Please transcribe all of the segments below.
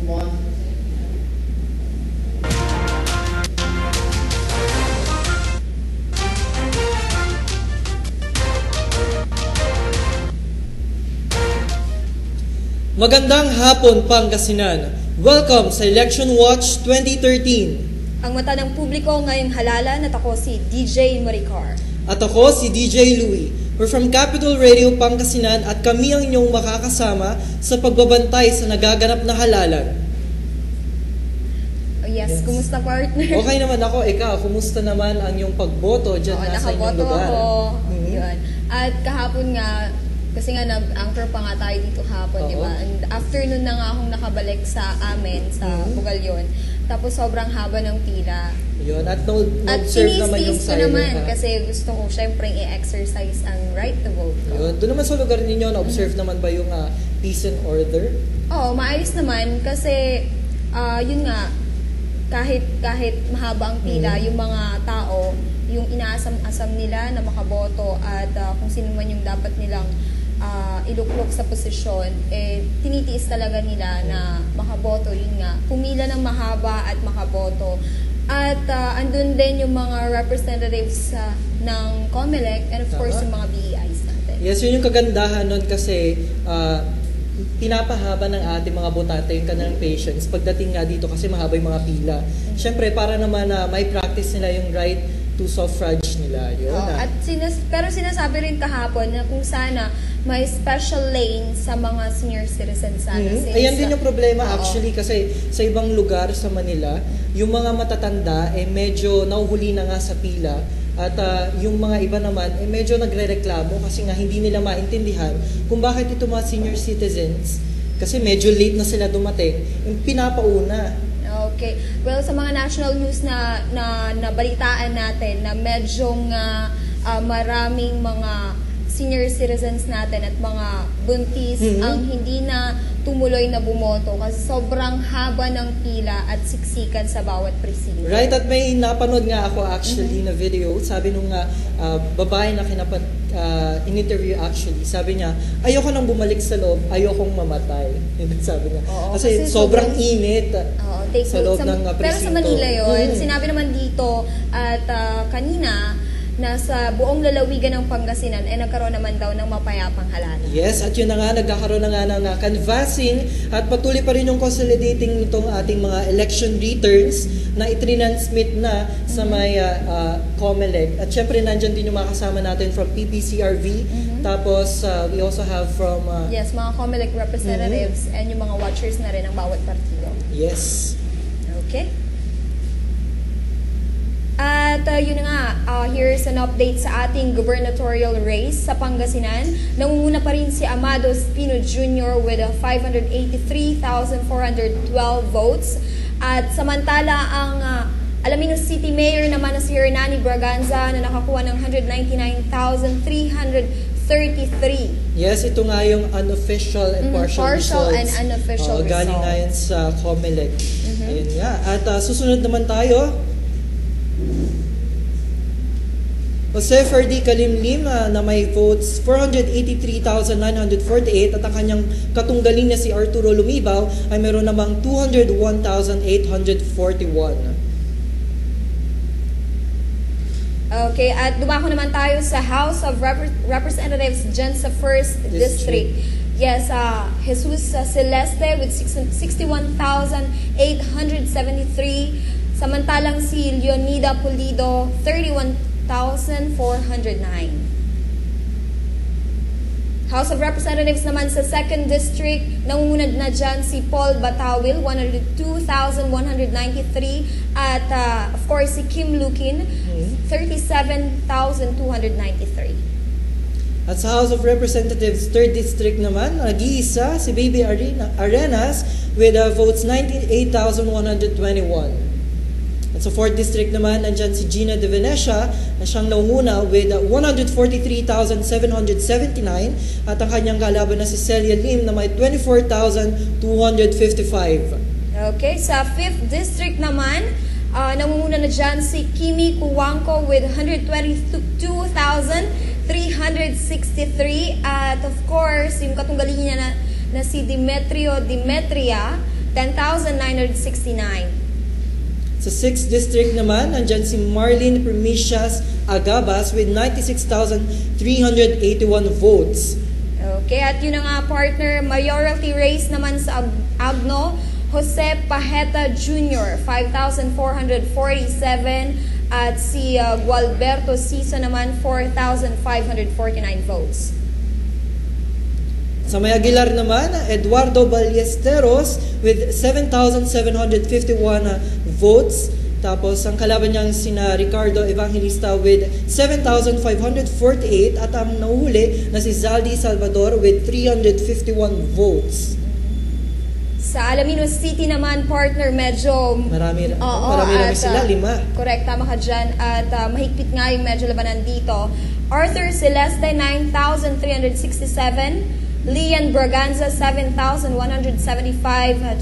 One. Magandang hapon, Pangasinan. Welcome sa Election Watch 2013. Ang mata ng publiko ngayong halalan at ako si DJ Maricar. At ako si DJ Louie. We're from Capital Radio Pangasinan at kami ang inyong makakasama sa pagbabantay sa nagaganap na halalan. Oh, yes. Kumusta, partner? Okay naman ako. Ikaw, kumusta naman ang iyong pagboto dyan nasa inyong lugar? Nakaboto ako. Yun. At kahapon nga, kasi nga nag-anchor pa nga tayo dito hapon, di ba? And afternoon na nga akong nakabalik sa amin, sa Bugalyon. Tapos sobrang haba ng pila. Yun, at no-observe naman yung ko naman kasi gusto ko syempre i-exercise ang right to vote ko. Yun, doon naman sa lugar ninyo, na-observe naman ba yung peace and order? Oo, maayos naman kasi yun nga, kahit mahaba ang pila, yung mga tao, yung inaasam-asam nila na makaboto at kung sino man yung dapat nilang iluklok sa posisyon, tinitiis talaga nila na makaboto, yun nga. Pumila ng mahaba at makaboto. At andun din yung mga representatives ng COMELEC and of course yung mga BEIs natin. Yes, yun yung kagandahan nun kasi pinapahaba ng ating mga botante yung kanilang patience pagdating nga dito kasi mahaba yung mga pila. Siyempre, para naman may practice nila yung right to suffrage nila. Yun, pero sinasabi rin kahapon na kung sana may special lane sa mga senior citizens sana. Ayan din yung problema actually kasi sa ibang lugar sa Manila, yung mga matatanda medyo nauhuli na nga sa pila at yung mga iba naman medyo nagrereklamo kasi nga hindi nila maintindihan kung bakit ito mga senior citizens kasi medyo late na sila dumating, yung pinapauna. Okay. Well, sa mga national news na balitaan natin na medyong maraming mga senior citizens natin at mga buntis ang hindi na tumuloy na bumoto kasi sobrang haba ng pila at siksikan sa bawat presinto. Right, at may napanood nga ako actually na video, sabi nung babae na in-interview actually, sabi niya, ayoko nang bumalik sa loob, ayokong mamatay. Yun sabi niya. Kasi sobrang init sa loob ng presinto. Pero sa Manila yun, sinabi naman dito at kanina, na sa buong lalawigan ng Pangasinan nagkaroon naman daw ng mapayapang halalan. Yes, at yun na nga, nagkakaroon na nga ng canvassing at patuloy pa rin yung consolidating nitong ating mga election returns na itrinansmit na sa may COMELEC. At syempre, nandyan din yung mga kasama natin from PPCRV. Tapos, we also have from... yes, mga COMELEC representatives and yung mga watchers na rin ng bawat partido. Yes. Okay. At yun nga, here's an update sa ating gubernatorial race sa Pangasinan. Nangunguna pa rin si Amado Espino Jr. with 583,412 votes. At samantala ang Alaminos City Mayor naman na si Hernani Braganza na nakakuha ng 199,333. Yes, ito nga yung unofficial and partial results. And unofficial results. Galing nga yan sa COMELEC. Ayun nga. At susunod naman tayo. Jose Ferdi Kalimlim na may votes 483,948 at ang kanyang katunggalin niya si Arturo Lumibaw ay meron namang 201,841. Okay, at dumako naman tayo sa House of Representatives dyan sa 1st District. Yes, Jesus Celeste with 61,873. Samantalang si Leonida Pulido, 31,409. House of Representatives naman sa 2nd District, nangungunad na dyan si Paul Batawil, 102,193. At of course, si Kim Lukin, 37,293. At sa House of Representatives 3rd District naman, nag-iisa si Baby Arenas with votes 98,121. At sa 4th District naman, nandyan si Gina De Venecia na siyang naunguna with 143,779 at ang kanyang kalaban na si Celia Lim na may 24,255. Okay, sa 5th District naman, nangunguna na dyan si Kimi Kuwangko with 122,363 at of course, yung katunggalin niya na si Demetrio Demetria, 10,969. Sa 6th District naman, nandyan si Marlene Primicias Agabas with 96,381 votes. Okay, at yun na nga partner, mayoralty race naman sa Agno, Jose Pajeta Jr., 5,447, at si Gualberto Sisa naman, 4,549 votes. Sa May Aguilar naman, Eduardo Ballesteros with 7,751 votes. Tapos ang kalaban niyang sina Ricardo Evangelista with 7,548 at ang nahuli na si Zaldi Salvador with 351 votes. Sa Alaminos City naman, partner, medyo... Marami lang sila, 5. Correct, tama ka dyan. At mahigpit nga yung medyo labanan dito. Arthur Celeste, 9,367. Lian Braganza, 7,175.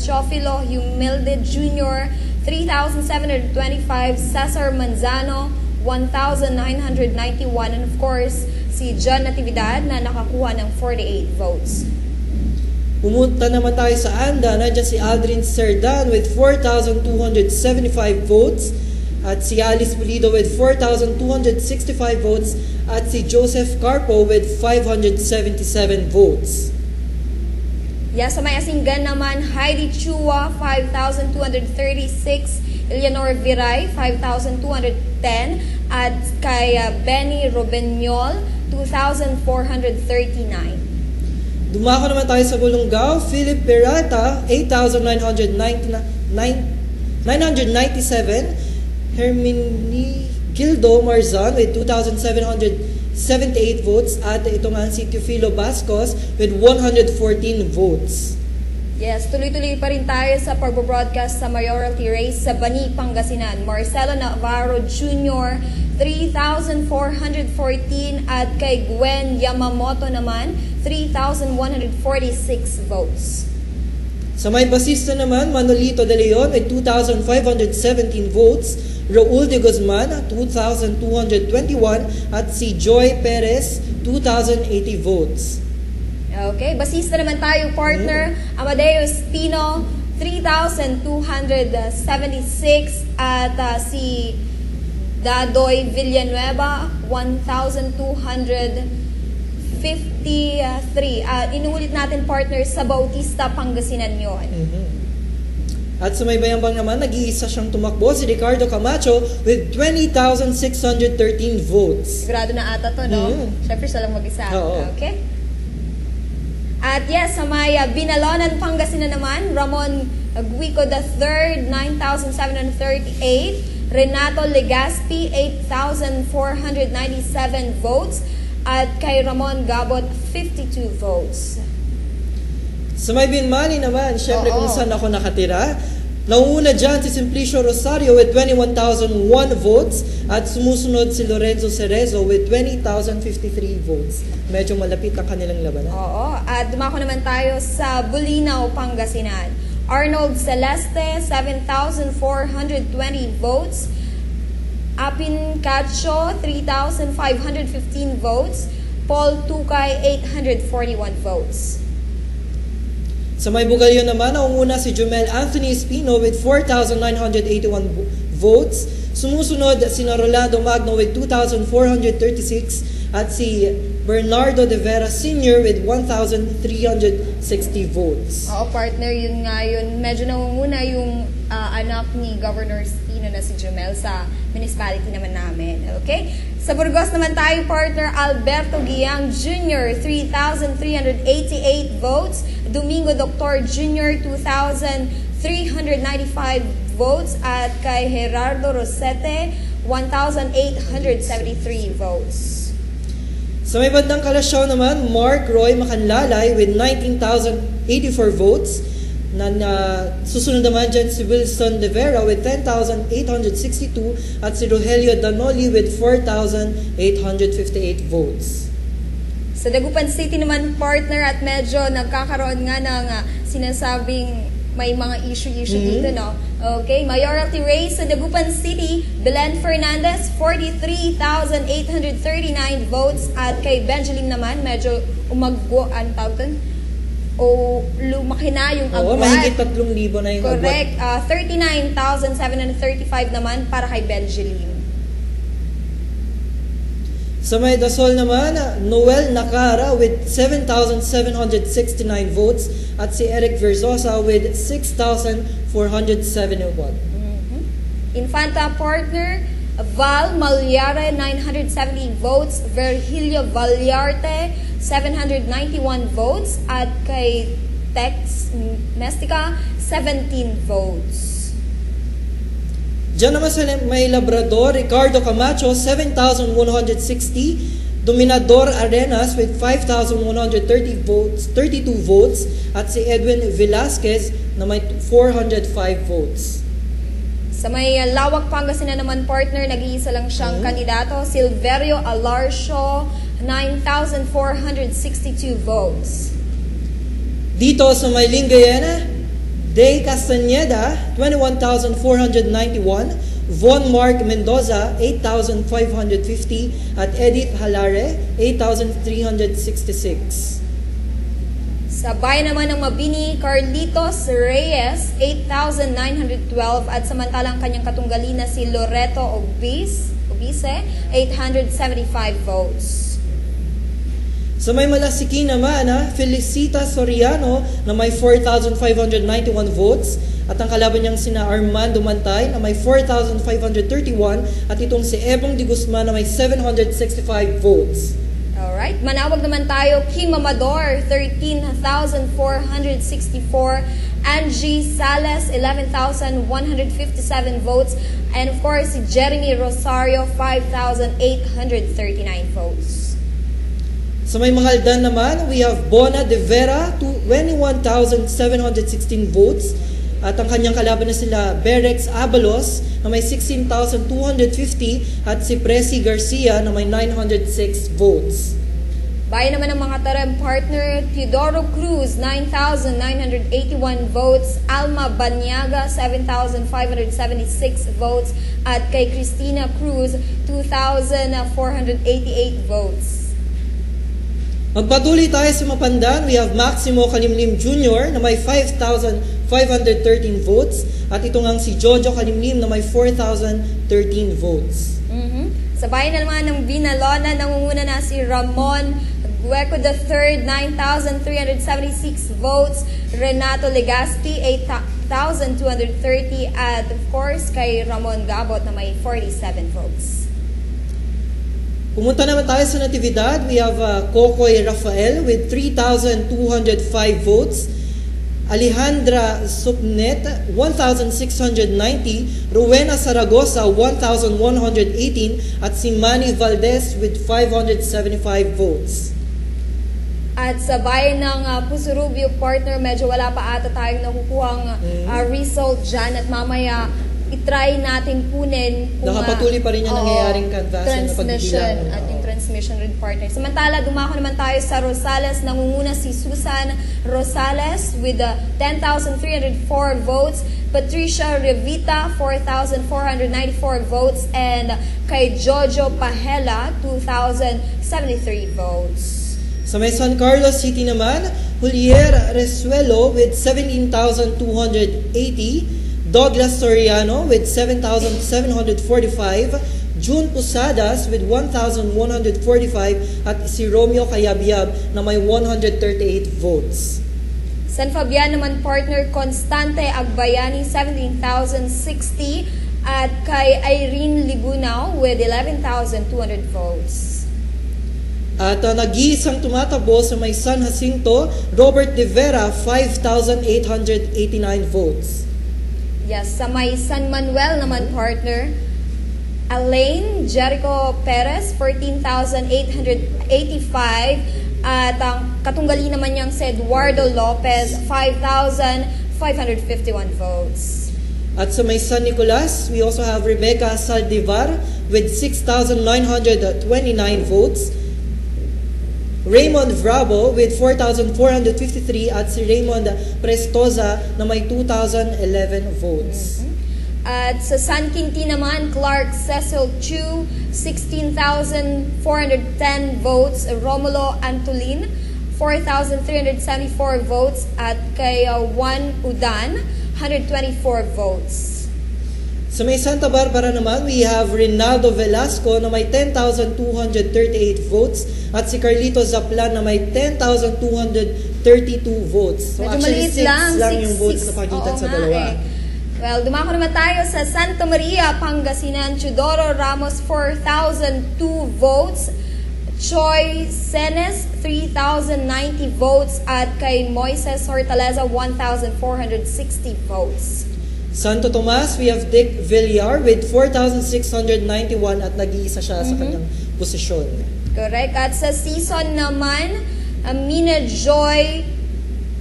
Chofilo Humilde Jr., 3,725. Cesar Manzano, 1,991. And of course, si John Natividad na nakakuha ng 48 votes. Pumunta naman tayo sa Anda. Nandiyan si Aldrin Cerdan with 4,275 votes. At si Alice Pulido with 4,265 votes. At si Joseph Carpo with 577 votes. Sa May Asinggan naman, Heidi Chua, 5,236. Eleanor Viray, 5,210. At kay Benny Robenyol, 2,439. Dumako naman tayo sa Bulungaw. Philip Peralta, 8,997. Herminie Gildo Marzan with 2,778 votes. At ito nga si Teofilo Bascos with 114 votes. Yes, tuloy-tuloy pa rin tayo sa pagbo-broadcast sa mayoralty race sa Bani, Pangasinan. Marcelo Navarro Jr., 3,414 at kay Gwen Yamamoto naman, 3,146 votes. Sa May Basista naman, Manolito De Leon with 2,517 votes. Raul de Guzman, 2,221 at si Joy Perez, 2,080 votes. Okay, basista naman tayo, partner. Amadeus Pino, 3,276 at si Dadoy Villanueva, 1,253. Inuulit natin, partner, sa Bautista, Pangasinan yun. At sa May Bayambang naman, nag-iisa siyang tumakbo, si Ricardo Camacho with 20,613 votes. Sigurado na ata to, no? Siyempre siya lang mag-isa. Oo. Okay? At yes, sa May Binalonan, Pangasinan naman, Ramon Guico III, 9,738. Renato Legaspi, 8,497 votes. At kay Ramon Gabot, 52 votes. Sa May Binmani naman, syempre kung saan ako nakatira, nauuna dyan si Simplicio Rosario with 21,001 votes at sumusunod si Lorenzo Cerezo with 20,053 votes. Medyo malapit ang kanilang labanan. Oo, at dumako naman tayo sa Bulinaw, Pangasinan. Arnold Celeste, 7,420 votes. Apin Cacho, 3,515 votes. Paul Tukay, 841 votes. Sa May Bugalyo naman, naunguna si Jumel Anthony Espino with 4,981 votes. Sumusunod si Rolando Magno with 2,436 at si Bernardo de Vera Sr. with 1,360 votes. Oo, partner, yun nga yun. Medyo nangunguna yung anak ni Governor Espino na si Jumel sa municipality naman namin. Okay? Sa Burgos naman tayo, partner, Alberto Giang Jr., 3,388 votes. Domingo Doctor Jr., 2,395 votes. At kay Gerardo Rosete, 1,873 votes. Sa May Bandang Kalasyaw naman, Mark Roy Macanlalay with 19,084 votes. Susunod naman dyan si Wilson De Vera with 10,862 at si Rogelio Danoli with 4,858 votes. Sa Dagupan City naman, partner, at medyo nagkakaroon nga ng sinasabing may mga issue dito, no? Okay, mayoralty race sa Dagupan City, Belen Fernandez, 43,839 votes. At kay Benjamin naman, medyo umagwo ang tawag dun. o lumaki na yung Oo, agwat. mahigit 3,000 na yung Correct. agwat. 39,735 naman para kay Benjeline. Sa may Dasol naman, Noel Nakara with 7,769 votes at si Eric Verzosa with 6,471. Infanta partner, Val Malyare, 970 votes. Virgilio Valyarte, 791 votes. At kay Tex Mestica, 17 votes. Diyan naman sa may Labrador, Ricardo Camacho, 7,160. Dominador Arenas with 5,132 votes. At si Edwin Velasquez na may 405 votes. Sa may Lawak, Pangasinan naman partner, nag-iisa lang siyang kandidato. Silverio Alarcio, 9,462 votes. Dito sa may Lingayen, Day Castañeda, 21,491. Von Mark Mendoza, 8,550. At Edith Halare, 8,366. Sa bayan naman ng Mabini, Carlitos Reyes, 8,912. At samantalang kanyang katunggali na si Loreto Obise, 875 votes. Sa may Malasiki naman, Felicita Soriano na may 4,591 votes at ang kalaban niyang sina Armando Mantay na may 4,531 at itong si Ebong Di Guzman na may 765 votes. Alright, manawag naman tayo. Kim Amador, 13,464. Angie Salas, 11,157 votes. And of course, si Jeremy Rosario, 5,839 votes. Sa may Mangaldan naman, we have Bona de Vera, 21,716 votes. At ang kanyang kalaban na sila Berex Abalos na may 16,250 at si Presi Garcia na may 906 votes. Bayan naman ng mga tarang partner, Teodoro Cruz, 9,981 votes. Alma Banyaga, 7,576 votes. At kay Cristina Cruz, 2,488 votes. Magpatuloy tayo sa Mapandan. We have Maximo Kalimlim Jr. na may 5,513 votes. At ito ngang si Jojo Kalimlim na may 4,013 votes. Sa bayan naman ng Binalona, nangunguna na si Ramon Gueco III, 9,376 votes. Renato Legaspi, 8,230. At of course, kay Ramon Gabot na may 47 votes. Pumunta naman tayo sa Natividad. We have Kokoy Rafael with 3,205 votes. Alejandra Supnet, 1,690. Rowena Saragosa, 1,118. At si Manny Valdez with 575 votes. At sa bayan ng Pusurubio partner, medyo wala pa ata tayong nakukuhang result dyan. At mamaya, itry natin kunin kung nakapatuloy pa rin yung nangyayaring canvassing na pagbibilang. At yung transmission red partner. Samantala, dumako naman tayo sa Rosales. Nangunguna si Susan Rosales with 10,304 votes. Patricia Revita, 4,494 votes. And kay Jojo Pahela, 2,073 votes. Sa may San Carlos City naman, Julier Resuelo with 17,280. Douglas Soriano with 7,745, June Posadas with 1,145, at si Romeo Cayabyab na may 138 votes. San Fabian naman partner, Constante Agbayani, 17,060, at kay Irene Libunao with 11,200 votes. At nag-iisang tumatakbo sa may San Jacinto, Robert De Vera, 5,889 votes. Yes, sa may San Manuel naman partner, Elaine Jericho Perez, 14,885. At ang katunggali naman niyang si Eduardo Lopez, 5,551 votes. At sa may San Nicolas, we also have Rebecca Saldivar with 6,929 votes. Raymond Vrabo with 4,453 at si Raymond Prestoza na may 2,011 votes. At sa San Quintin naman, Clark Cecil Chu, 16,410 votes. Romulo Antolin, 4,374 votes. At kay Juan Udan, 124 votes. Sa may Santa Barbara naman, we have Rinaldo Velasco na may 10,238 votes at si Carlito Zaplan na may 10,232 votes. So Medyo actually, maliit 6 lang yung votes six. na pagitan Oo sa nga dalawa. eh. Well, dumako naman tayo sa Santa Maria, Pangasinan. Chudoro Ramos, 4,002 votes. Choi Senes, 3,090 votes. At kay Moises Hortaleza, 1,460 votes. Santo Tomas, we have Dick Villar with 4,691 at nag-iisa siya sa kanyang posisyon. Correct. At sa season naman, Mina Joy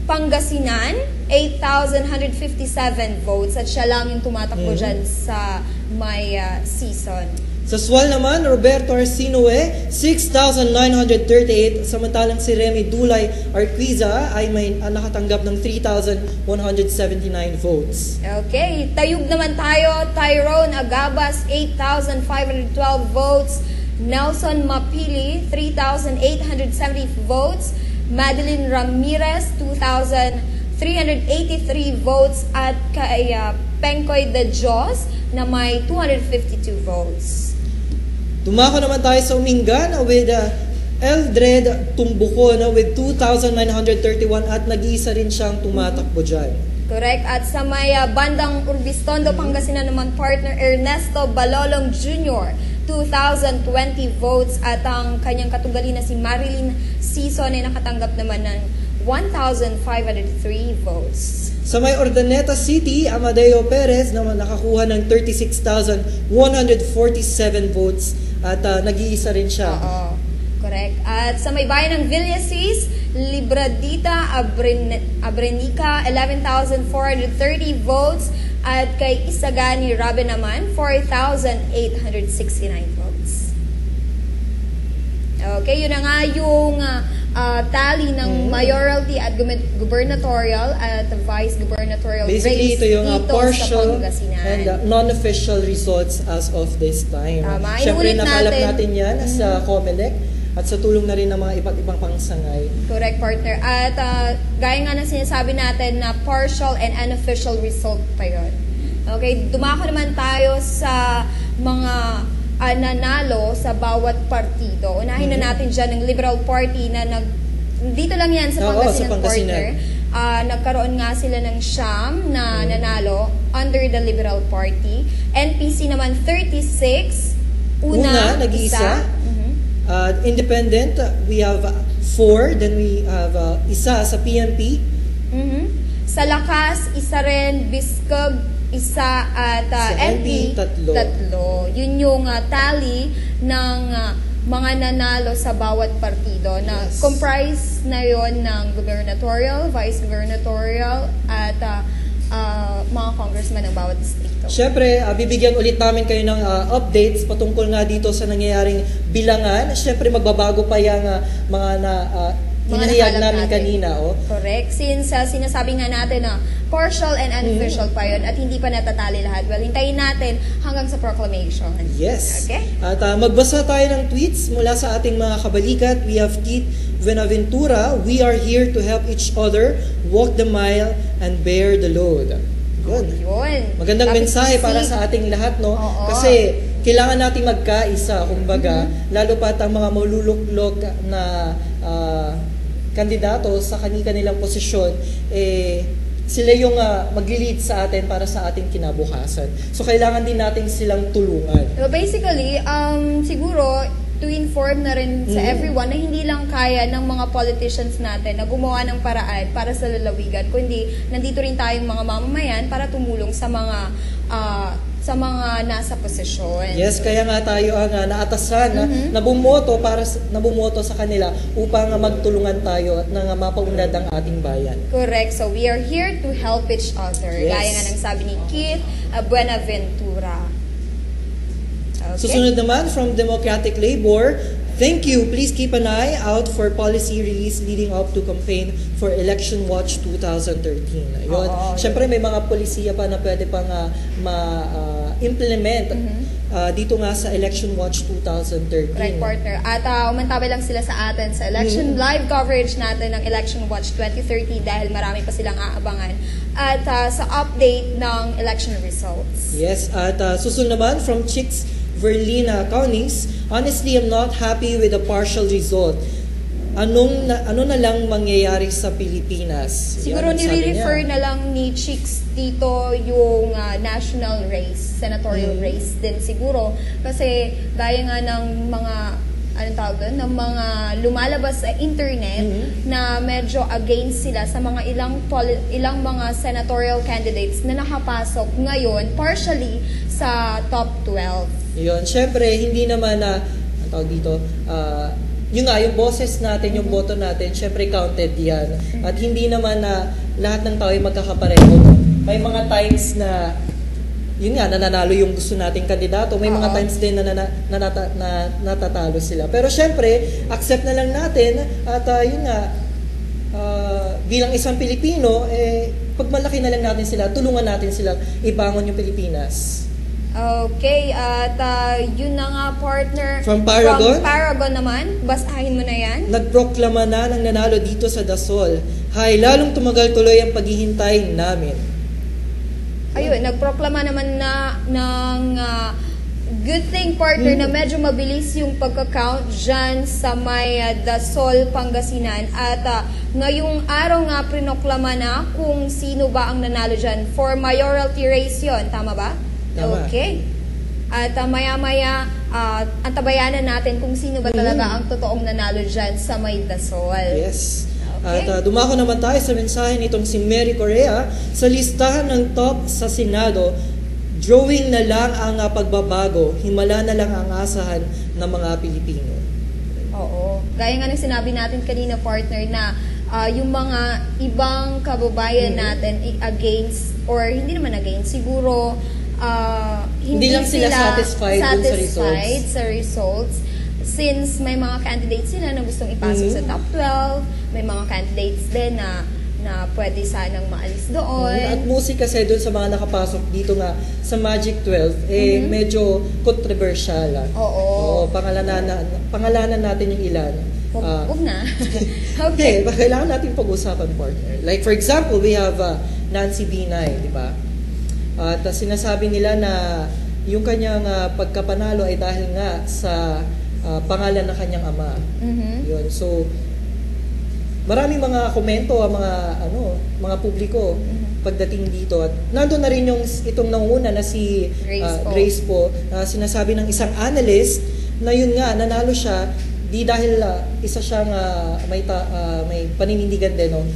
Pangasinan, 8,157 votes. At siya lang yung tumatakbo dyan sa may season. Sa Sual naman, Roberto Arsinoe, 6,938. Samantalang si Remy Dulay Arquiza ay may nakatanggap ng 3,179 votes. Okay, Tayug naman tayo. Tyrone Agabas, 8,512 votes. Nelson Mapili, 3,870 votes. Madeline Ramirez, 2,383 votes. At kay Pengkoy de Dios na may 252 votes. Dumako naman tayo sa Umingan with Eldred Tumbuko with 2,931 at nag-iisa rin siyang tumatakbo dyan. Correct. At sa may bandang Urbistondo, Pangasinan naman, partner Ernesto Balolong Jr., 2,020 votes. At ang kanyang katugali na si Marilyn Sison ay nakatanggap naman ng 1,503 votes. Sa may Urdaneta City, Amadeo Perez naman nakakuha ng 36,147 votes at nag-iisa rin siya. Oo, correct. At sa may bayan ng Villasis, Libradita Abrenica, 11,430 votes. At kay Isagani Rabe naman, 4,869 votes. Okay, yun na nga yung tally ng mayoralty at gubernatorial at vice gubernatorial Basically, race ito yung dito partial sa Pangasinan. and non-official results as of this time. Tama. Siyempre, Inulit nakalap natin. natin yan sa COMELEC at sa tulong na rin ng mga iba't ibang pangsangay. Correct, partner. At gaya nga ng sinasabi natin na partial and unofficial result pa yun. Okay, dumako naman tayo sa mga nanalo sa bawat partido. Unahin na natin dyan ng Liberal Party na dito lang yan sa Pangasinan, partner. Nagkaroon nga sila ng siyam na nanalo under the Liberal Party. NPC naman 36. Una nag-iisa. Independent, we have 4. Then we have isa sa PNP. Sa Lakas, isa rin. Biskog, isa. At NP, tatlo. Yun yung tally ng mga nanalo sa bawat partido na comprise na yon ng gubernatorial, vice gubernatorial at mga congressman ng bawat distrito. Siyempre, bibigyan ulit namin kayo ng updates patungkol nga dito sa nangyayaring bilangan. Siyempre, magbabago pa yung mga hinahayag namin kanina. Correct. Since sinasabi nga natin na partial and unofficial pa yun at hindi pa natatali lahat. Well, hintayin natin hanggang sa proclamation. Yes. Okay? At magbasa tayo ng tweets mula sa ating mga kabalikat. We have Keith Venaventura, we are here to help each other, walk the mile, and bear the load. Yun. Magandang mensahe para sa ating lahat, no? Oo. Kasi kailangan nating magkaisa, kumbaga, lalo pat ang mga maluluklok na kandidato sa kanilang posisyon, sila yung mag-lead sa atin para sa ating kinabukasan. So, kailangan din natin silang tulungan. So basically, siguro, to inform na rin sa everyone na hindi lang kaya ng mga politicians natin na gumawa ng paraan para sa lalawigan, kundi nandito rin tayong mga mamamayan para tumulong sa mga nasa posisyon. Yes, kaya nga tayo ang naatasan na bumoto sa kanila upang magtulungan tayo at nang mapaunlad ang ating bayan. Correct. So we are here to help each other. Yes. Gaya nga ng sabi ni Keith Buenaventura. Okay. Susunod naman from Democratic Labor, Thank you. Please keep an eye out for policy release leading up to campaign for Election Watch 2013. Ayun. Siyempre may mga polisiya pa na pwede pang ma-implement dito nga sa Election Watch 2013. Right, partner. At umantabay lang sila sa atin sa election live coverage natin ng Election Watch 2030 dahil marami pa silang aabangan. At sa update ng election results. Yes, at susunod naman from Chicks Verlina Counties, honestly, I'm not happy with the partial result. Ano na lang mangyayari sa Pilipinas? Siguro nire-refer na lang ni Chicks dito yung national race, senatorial race din siguro. Kasi gaya nga ng mga anong tawag doon, ng mga lumalabas sa internet na medyo against sila sa mga ilang mga senatorial candidates na nakapasok ngayon partially sa top 12. Yun, syempre hindi naman ang tawag dito, yun nga, yung boses natin, yung boto natin, syempre counted yan. At hindi naman na lahat ng tao ay magkakapareho. May mga times na yun nga, nananalo yung gusto nating kandidato. May mga times din na natatalo sila. Pero syempre, accept na lang natin at yun nga, bilang isang Pilipino, pagmalaki na lang natin sila, tulungan natin sila ibangon yung Pilipinas. Okay, at yun na nga, partner. From Paragon? From Paragon naman, basahin mo na yan. Nagproklama na ng nanalo dito sa Dasol. Hay, lalong tumagal tuloy ang paghihintay namin. Ayun, nagproklama naman na ng good thing, partner, na medyo mabilis yung pagka-count dyan sa may Dasol, Pangasinan. At ngayong araw nga, prinoklama na kung sino ba ang nanalo dyan. For mayoralty race yun, tama ba? Tama. Okay. At maya-maya, antabayanan natin kung sino ba talaga ang totoong nanalo dyan sa may Dasol. Yes. Okay. At dumako naman tayo sa mensahe nitong si Mary Correa sa listahan ng top sa Senado. Drawing na lang ang pagbabago, himala na lang ang asahan ng mga Pilipino. Oo. Gaya nga ng sinabi natin kanina, partner, na yung mga ibang kababayan natin against, or hindi naman against, siguro hindi lang sila satisfied sa results. Since may mga candidates sila na gustong ipasok sa top 12, may mga candidates din na pwede sanang maalis doon. At mostly kasi doon sa mga nakapasok dito nga sa Magic 12, medyo controversial. Oo. Pangalanan natin yung ilan. Huwag na. Okay. Kailangan natin pag-usapan, partner. Like for example, we have Nancy Binay, di ba? At sinasabi nila na yung kanyang pagkapanalo ay dahil nga sa pangalan ng kanyang ama. Yun. So, maraming mga komento, mga publiko pagdating dito. At nandun na rin itong nanguna na si Grace po. Sinasabi ng isang analyst na yun nga, nanalo siya, di dahil isa siyang may paninindigan din, no?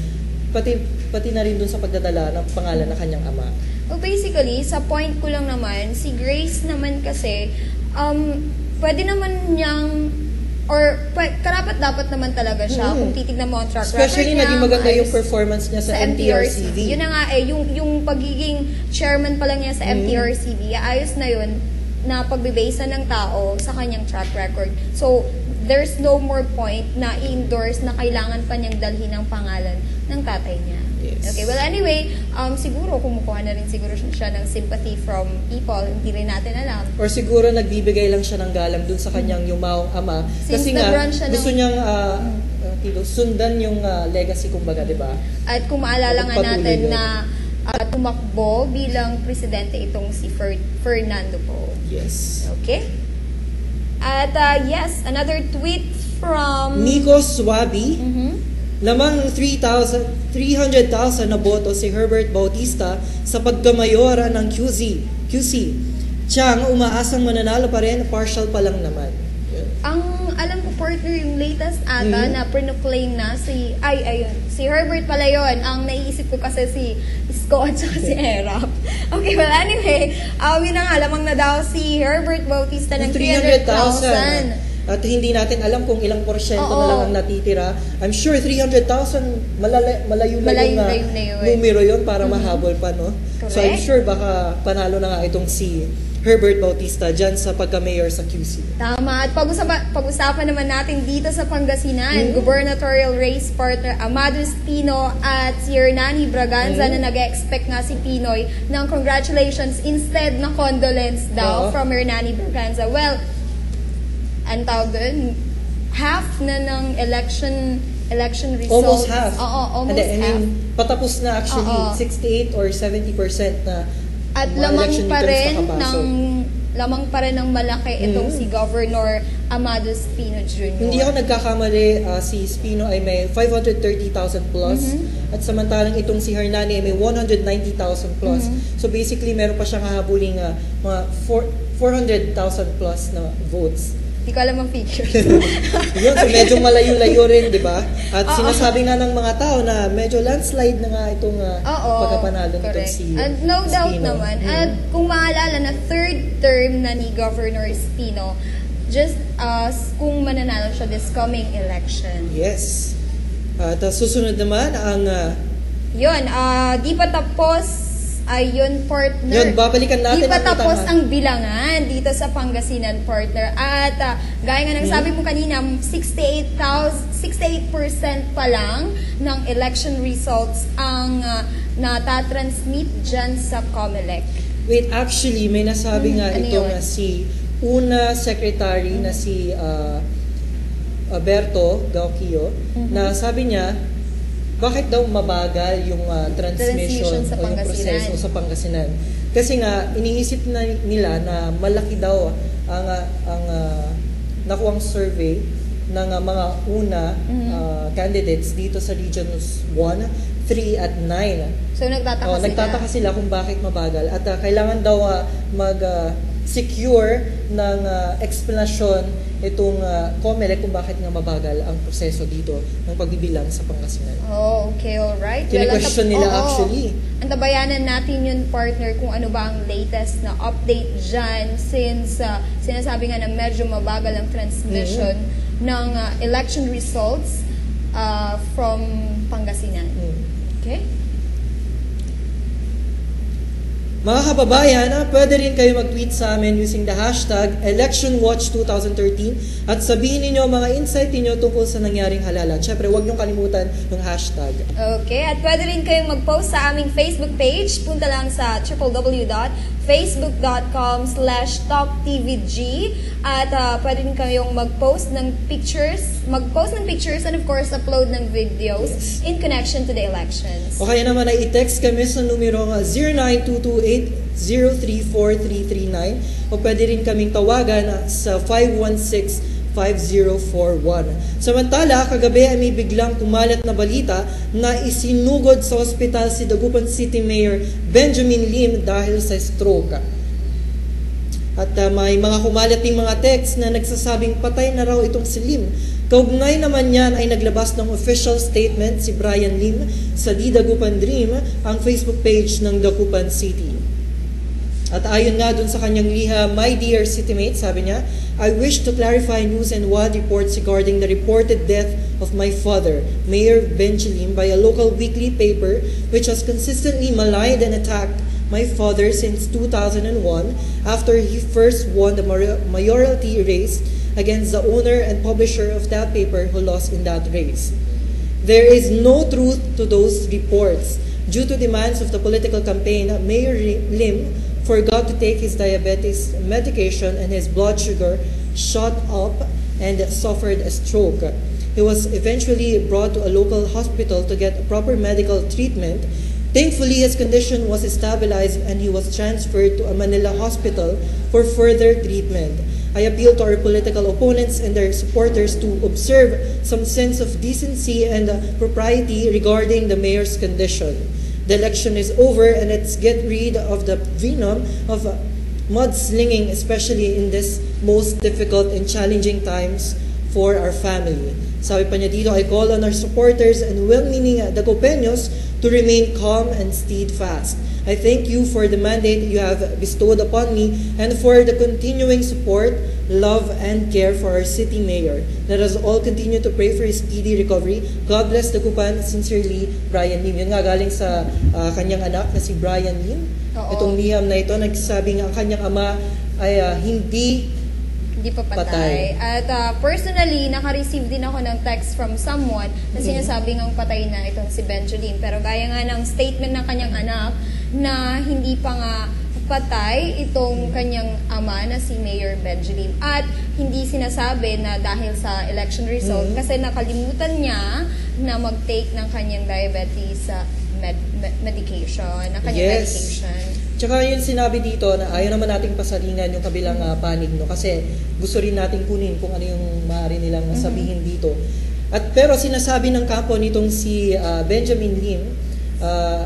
Pati na rin dun sa pagdadala ng pangalan ng kanyang ama. Well, basically, sa point ko lang naman, si Grace naman kasi, pwede naman niyang, or karapat-dapat naman talaga siya kung titignan mo ang track record niya. Especially naging maganda yung performance niya sa MTRCB. Yun na nga yung pagiging chairman pa lang niya sa MTRCB, ayos na yun na pagbibasa ng tao sa kanyang track record. So, there's no more point na i-endorse na kailangan pa niyang dalhin ang pangalan ng tatay niya. Yes. Okay, well anyway, siguro kumukuha na rin siguro siya ng sympathy from people, hindi rin natin alam. Or siguro nagbibigay lang siya ng galang dun sa kanyang yumaong ama. Kasi nga, gusto niyang sundan yung legacy, kumbaga, di ba? At kung maalala nga natin na tumakbo bilang presidente itong si Fernando Poe. Yes. Okay? At yes, another tweet from Nico Suabi. Lamang 300,000 na boto si Herbert Bautista sa pagkamayora ng QC. Chang, umaasang mananalo pa rin, partial pa lang naman. Ang alam ko, partner, yung latest ata na pre-claim na si Herbert pala yun. Ang naiisip ko kasi si Isko at si Erap. Okay, well anyway, yun na nga, lamang na daw si Herbert Bautista ng 300,000. At hindi natin alam kung ilang porsyento na lang ang natitira. I'm sure 300,000 malayo na yung numero yun para mahabol pa, no? Correct. So I'm sure baka panalo na nga itong si Herbert Bautista dyan sa pagka-mayor sa QC. Tama. At pag-usapan naman natin dito sa Pangasinan, gubernatorial race partner Amado Espino at si Hernani Braganza na nag-expect nga si Pinoy ng congratulations instead na condolence daw from Hernani Braganza. Well, ang tawag doon, half na ng election results. Almost half. Oo, almost I half. mean, patapos na actually 68 or 70% na at mga election leaders nakapasok. lamang pa rin ng malaki itong si Governor Amado Espino Jr. Hindi ako nagkakamali, si Espino ay may 530,000 plus at samantalang itong si Hernani ay may 190,000 plus. So basically, meron pa siyang hahabuling mga 400,000 plus na votes. Hindi ko alam ang figures. Yun, so medyo malayo-layo rin, di ba? At sinasabi nga ng mga tao na medyo landslide na nga itong pagkapanalo nitong si And no doubt Espino. naman. At kung maalala na third term na ni Governor Espino, just kung mananalo siya this coming election. Yes. At susunod naman ang... Yun, di pa tapos ayun, partner. Yun, babalikan natin. Di pa tapos ang bilangan dito sa Pangasinan, partner. At gaya nga ng sabi mo kanina, 68% pa lang ng election results ang natatransmit dyan sa COMELEC. Wait, actually, may nasabi nga Ano itong yun? si una secretary na si Berto Gauquillo, na sabi niya, bakit daw mabagal yung transmission sa o yung proseso sa Pangasinan? Kasi nga, iniisip na nila na malaki daw ang nakuwang survey ng mga una candidates dito sa Regions 1, 3 at 9. So nagtataka sila kung bakit mabagal. At kailangan daw mag-secure ng explanation itong COMELEC kung bakit nga mabagal ang proseso dito ng pagbibilang sa Pangasinan. Oh, okay, alright. Kine-question nila actually. Antabayanan natin yun, partner, kung ano ba ang latest na update dyan since sinasabi nga na medyo mabagal ang transmission ng election results from Pangasinan. Okay? Mga kababayan, pwede rin kayo mag-tweet sa amin using the hashtag ElectionWatch2013 at sabihin niyo mga insight niyo tungkol sa nangyaring halalan. Siyempre, huwag niyong kalimutan yung hashtag. Okay, at pwede rin kayong mag-post sa aming Facebook page. Punta lang sa www.facebook.com/talktvg at pwede rin kayong mag-post ng pictures and of course upload ng videos in connection to the elections. O kaya naman ay i-text kami sa numero 0922803439 o pwede rin kaming tawagan sa 516-5041. Samantala, kagabi ay may biglang kumalat na balita na isinugod sa ospital si Dagupan City Mayor Benjamin Lim dahil sa stroke. At may mga kumalat ng mga text na nagsasabing patay na raw itong si Lim. Kaugnay naman yan ay naglabas ng official statement si Brian Lim sa Di Dagupan Dream, ang Facebook page ng Dagupan City. At ayon nga dun sa kanyang liha, "My dear citymate," sabi niya, "I wish to clarify news and wild reports regarding the reported death of my father, Mayor Benji Lim, by a local weekly paper which has consistently maligned and attacked my father since 2001 after he first won the mayoralty race against the owner and publisher of that paper who lost in that race. There is no truth to those reports. Due to demands of the political campaign, Mayor Lim forgot to take his diabetes medication and his blood sugar shot up and suffered a stroke. He was eventually brought to a local hospital to get proper medical treatment. Thankfully, his condition was stabilized and he was transferred to a Manila hospital for further treatment. I appeal to our political opponents and their supporters to observe some sense of decency and propriety regarding the mayor's condition. The election is over and let's get rid of the venom of mudslinging, especially in this most difficult and challenging times for our family. Sabi pa niya dito, I call on our supporters and well-meaning Dagupeños to remain calm and steadfast. I thank you for the mandate you have bestowed upon me and for the continuing support, love, and care for our city mayor. Let us all continue to pray for his speedy recovery. God bless Dagupan. Sincerely, Brian Lim. Yun nga, galing sa kanyang anak na si Brian Lim. Oo. Itong liham na ito, nagsasabi nga ang kanyang ama ay hindi pa patay. At personally, naka-receive din ako ng text from someone na sinasabi ngang patay na itong si Benjamin. Pero gaya nga ng statement ng kanyang anak na hindi pa nga patay itong kanyang ama na si Mayor Benjamin. At hindi sinasabi na dahil sa election result kasi nakalimutan niya na mag-take ng kanyang diabetes medication, ng kanyang medication. Tsaka yun sinabi dito na ayaw naman nating pasalingan yung kabilang panig, no? Kasi gusto rin nating kunin kung ano yung maaari nilang sabihin dito. At pero sinasabi ng kampo nitong si Benjamin Lim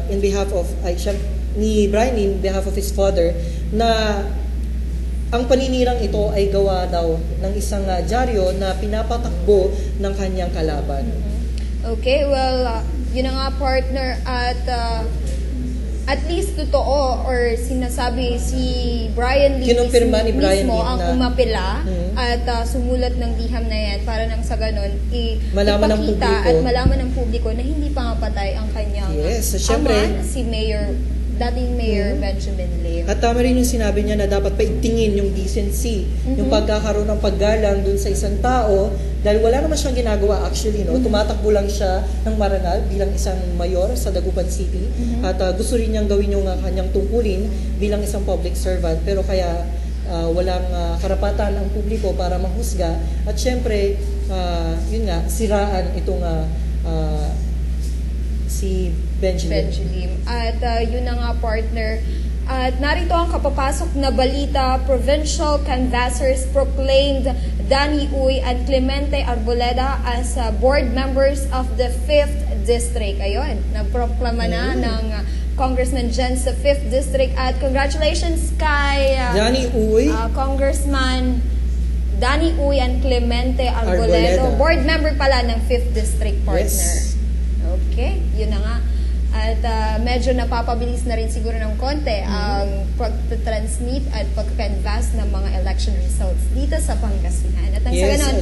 in behalf of ni Brian Lim, in behalf of his father, na ang paninirang ito ay gawa daw ng isang dyaryo na pinapatakbo ng kanyang kalaban. Okay, well, yun na nga partner at least totoo or sinasabi si Brian Lee kinumpirma ni Brian mismo Lee ang na umapela at sumulat ng liham na yan para nang sa ganon malaman ng ipakita publiko at malaman ng publiko na hindi pa nga patay ang kanyang ama, si dating Mayor Benjamin Lim. At tama rin yung sinabi niya na dapat paigtingin yung decency, yung pagkakaroon ng paggalang dun sa isang tao dahil wala naman siyang ginagawa actually, no? Tumatakbo lang siya ng marangal bilang isang mayor sa Dagupan City at gusto rin niyang gawin yung kanyang tungkulin bilang isang public servant pero kaya walang karapatan ang publiko para mahusga at syempre yun nga siraan itong si Benjamin. At yun na nga partner. At narito ang kapapasok na balita. Provincial canvassers proclaimed Danny Uy and Clemente Arboleda as board members of the 5th District. Ayun, nagproklama na ng Congressman Jen sa 5th District. At congratulations kay Danny Uy, Congressman Danny Uy and Clemente Arboleda. Board member pala ng 5th District, partner. Yes. Okay, yun na nga. At medyo napapabilis na rin siguro ng konti ang pag-transmit at pag-canvass ng mga election results dito sa Pangasinan. At ang sa ganon,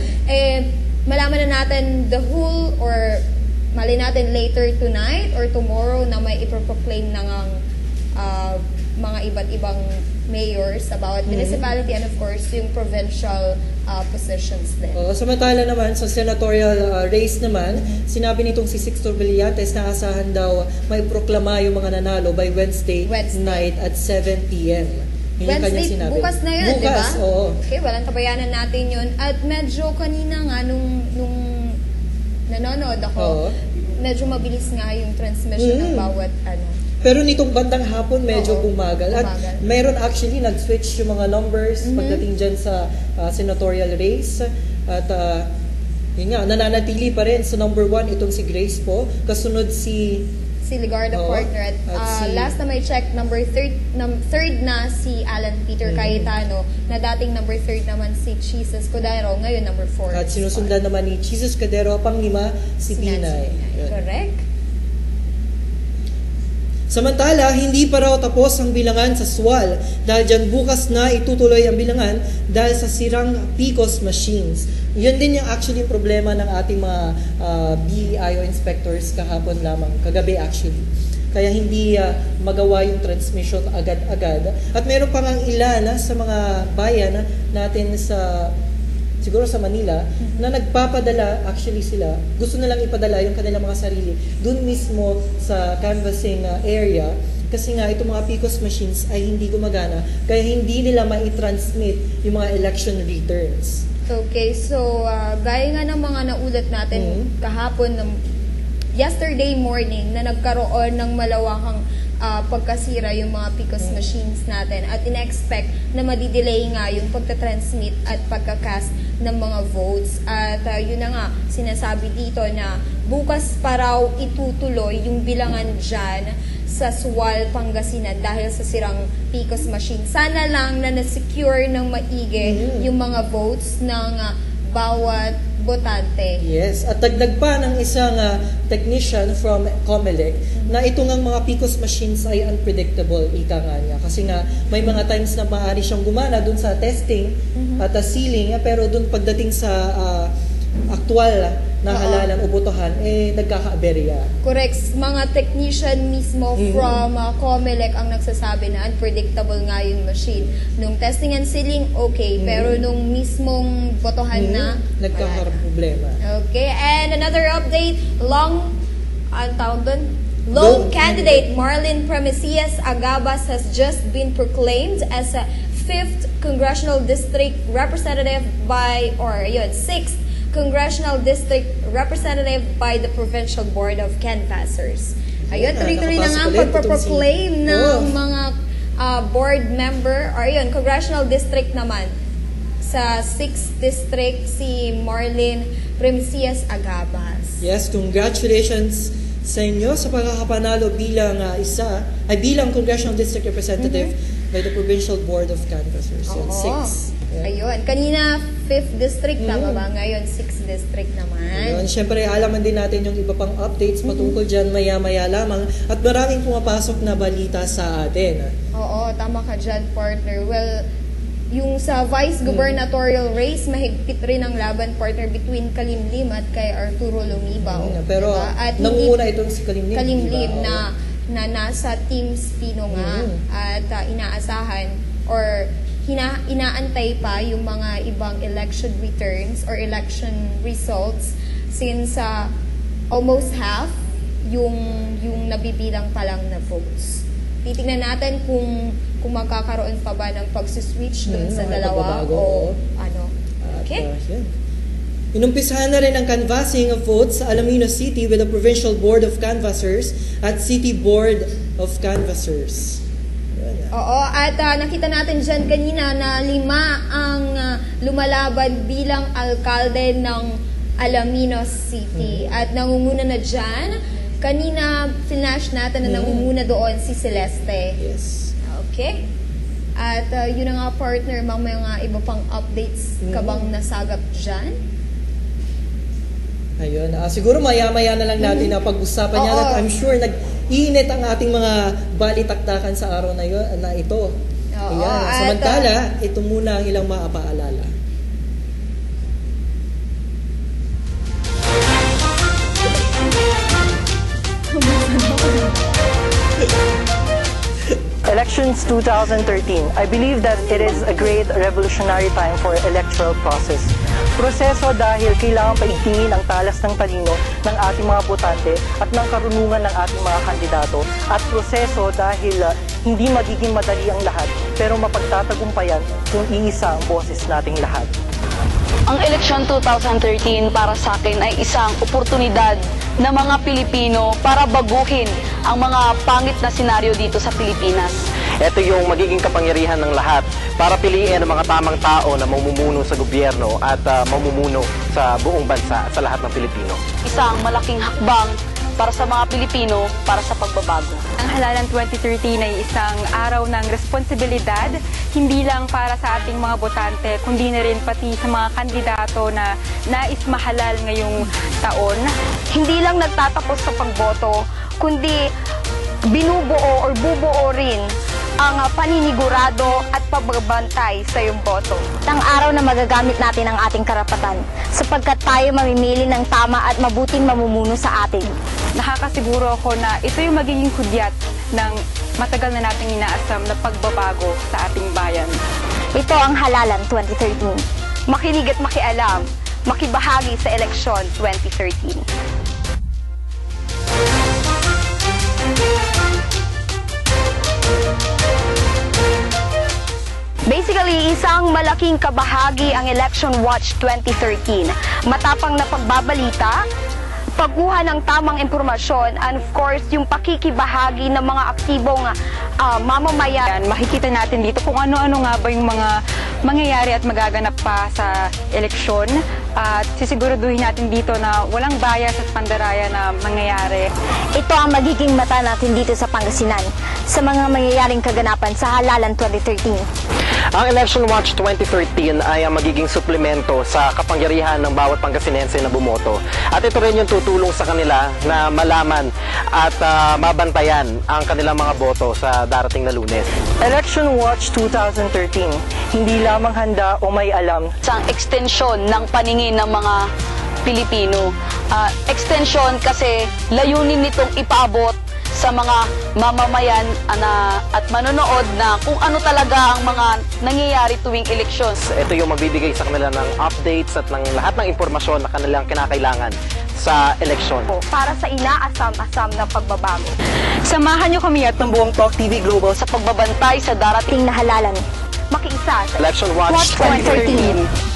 malaman na natin the whole or mali natin later tonight or tomorrow na may iproproclaim ng mga iba't ibang mayors sa bawat municipality and of course yung provincial positions din. Samantala naman sa senatorial race naman, sinabi nitong si Sixto Villates na asahan daw may proklama yung mga nanalo by Wednesday night at 7 p.m. Wednesday, bukas na yun, di ba? Oo. Okay, walang kabayanan natin yun. At medyo kanina nga, nung nanonood ako, medyo mabilis nga yung transmission ng bawat Pero nitong bandang hapon, medyo bumagal. At mayroon actually nag-switch yung mga numbers pagdating dyan sa senatorial race. At yun nga, nananatili pa rin sa number 1 itong si Grace po. Kasunod si Ligardo partner. At last na may check, third na si Alan Peter Cayetano, na dating number 3 naman si Jesus Codero, ngayon number 4. At sinusundan naman ni Jesus Codero, pang-5 si Pinay. Correct. Samantala, hindi pa raw tapos ang bilangan sa SWAL dahil dyan bukas na itutuloy ang bilangan dahil sa sirang PCOS machines. Yun din yung actually problema ng ating mga BEIO inspectors kahapon lamang, kagabi actually. Kaya hindi magawa yung transmission agad-agad. At meron pa ngang ilan sa mga bayan natin siguro sa Manila, na nagpapadala, actually sila, gusto nilang ipadala yung kanilang mga sarili dun mismo sa canvassing area kasi nga itong mga PCOS machines ay hindi gumagana kaya hindi nila mai-transmit yung mga election returns. Okay, so gaya nga ng mga naulat natin kahapon, yesterday morning, na nagkaroon ng malawakang pagkasira yung mga PCOS machines natin at in-expect na madidelay nga yung pagtatransmit at pagkakast ng mga votes. At yun na nga, sinasabi dito na bukas pa raw itutuloy yung bilangan dyan sa SWAL Pangasinan dahil sa sirang PCOS machine. Sana lang na na-secure ng maigi yung mga votes ng bawat botante. Yes, at dagdag pa ng isang technician from Comelec na ito ngang mga PCOS machines ay unpredictable, ika nga niya. Kasi nga may mga times na maaari siyang gumana dun sa testing at sealing, pero dun pagdating sa aktual na halalan o botohan, nagkaka-aberya. Correct. Mga technician mismo from Comelec ang nagsasabi na unpredictable nga yung machine. Nung testing and sealing, okay. Pero nung mismong botohan na, nagkakaroon problema. Okay. And another update, lone candidate Marlene Promesias Agabas has just been proclaimed as a 5th Congressional District Representative or 6th Congressional District Representative by the Provincial Board of Canvassers. Ayun, tuloy-tuloy na nga ang pagpaproclaim ng mga board member, or yun, Congressional District naman. Sa 6th District, si Marlene Promesias Agabas. Yes, congratulations sa inyo sa pagkakapanalo bilang Congressional District Representative by the Provincial Board of Canvassers. Yan, 6. Yeah. Ayun, kanina 5th District, tama ba? Ngayon 6th District naman. Ayun, syempre alaman din natin yung iba pang updates patungkol dyan maya-maya lamang at maraming pumapasok na balita sa atin. Oo, tama ka dyan, partner. Well, yung sa vice gubernatorial race, mahigpit rin ang laban, partner, between Kalimlim at kay Arturo Lumibaw. Pero diba? At nanguna itong si Kalimlim. Kalimlim diba? na nasa Team Spino nga at inaasahan or inaantay pa yung mga ibang election returns or election results since almost half yung nabibilang pa lang na votes. Titingnan natin kung magkakaroon pa ba ng pag-switch dun sa dalawa o ano. Okay? Inumpisahan na rin ang canvassing of votes sa Alaminos City with the Provincial Board of Canvassers at City Board of Canvassers. Oo, at nakita natin dyan kanina na 5 ang lumalaban bilang alkalde ng Alaminos City. At nangunguna na dyan, kanina flash natin na nangunguna doon si Celeste. Yes. Okay. At yun na nga, partner, mga iba pang updates ka bang nasagap dyan? Ayun. Siguro maya-maya na lang natin na pag-usapan yan at I'm sure nag-iinit ang ating mga balitaktakan sa araw na ito. Ayan. Samantala, ito muna ang ilang maapaalala. Elections 2013. I believe that it is a great revolutionary time for electoral process. Proseso dahil kailangan paigtingin ang talas ng talino ng ating mga botante at ng karunungan ng ating mga kandidato. At proseso dahil hindi magiging madali ang lahat, pero mapagtatagumpayan kung iisa ang boses nating lahat. Ang eleksyon 2013 para sa akin ay isang oportunidad ng mga Pilipino para baguhin ang mga pangit na senaryo dito sa Pilipinas. Ito yung magiging kapangyarihan ng lahat para piliin ang mga tamang tao na mamumuno sa gobyerno at mamumuno sa buong bansa at sa lahat ng Pilipino. Isang malaking hakbang para sa mga Pilipino para sa pagbabago. Ang halalan 2013 ay isang araw ng responsibilidad, hindi lang para sa ating mga botante, kundi na rin pati sa mga kandidato na nais mahalal ngayong taon. Hindi lang nagtatapos sa pagboto, kundi binubuo or bubuo rin ang paninigurado at pagbabantay sa iyong boto. Ang araw na magagamit natin ang ating karapatan sapagkat tayo mamimili ng tama at mabuting mamumuno sa atin. Nakakasiguro ako na ito yung magiging hudyat ng matagal na nating inaasam na pagbabago sa ating bayan. Ito ang Halalan 2013. Makinig at makialam, makibahagi sa eleksyon 2013. Basically, isang malaking kabahagi ang Election Watch 2013. Matapang na pagbabalita, pagkuha ng tamang impormasyon, and of course, yung pakikibahagi ng mga aktibong mamamayan. Makikita natin dito kung ano-ano nga ba yung mga mangyayari at magaganap pa sa eleksyon. At sisiguraduhin natin dito na walang bias at pandaraya na mangyayari. Ito ang magiging mata natin dito sa Pangasinan sa mga mangyayaring kaganapan sa Halalan 2013. Ang Election Watch 2013 ay magiging suplemento sa kapangyarihan ng bawat Pangasinense na bumoto. At ito rin yung tutulong sa kanila na malaman at mabantayan ang kanilang mga boto sa darating na Lunes. Election Watch 2013, hindi lamang handa o may alam. Isang ekstensyon ng paningin ng mga Pilipino. Extension kasi layunin nitong ipaabot sa mga mamamayan at manonood na kung ano talaga ang mga nangyayari tuwing eleksyon. Ito yung magbibigay sa kanila ng updates at ng lahat ng impormasyon na kanilang kinakailangan sa eleksyon. Para sa inaasam-asam na pagbabago. Samahan niyo kami at ng buong Talk TV Global Sa pagbabantay sa darating Ting na halalan. Makiisa sa Election Watch 2013.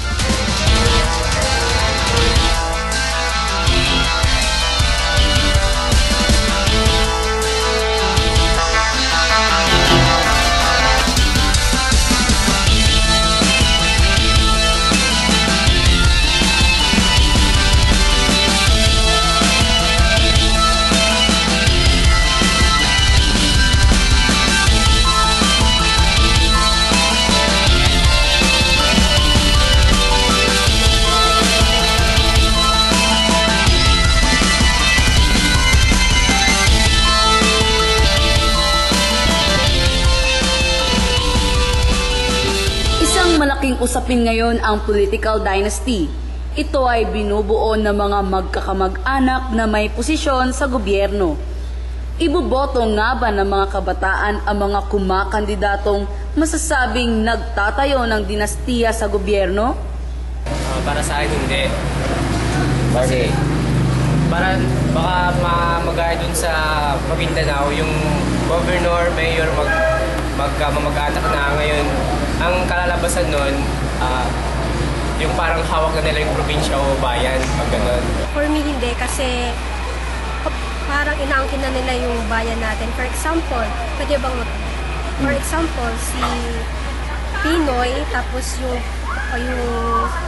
Malaking usapin ngayon ang political dynasty. Ito ay binubuo ng mga magkakamag-anak na may posisyon sa gobyerno. Iboboto nga ba ng mga kabataan ang mga kumakandidatong masasabing nagtatayo ng dinastiya sa gobyerno? Para sa akin hindi. Kasi para baka magaya dun sa Maguindanao, yung governor, mayor, magkamamag-anak na ngayon. Ang kalalabasan nun, yung parang hawak na nila yung probinsya o bayan, pag ganun. For me, hindi. Kasi parang inaangkin na nila yung bayan natin. For example, for example, si Pinoy, tapos yung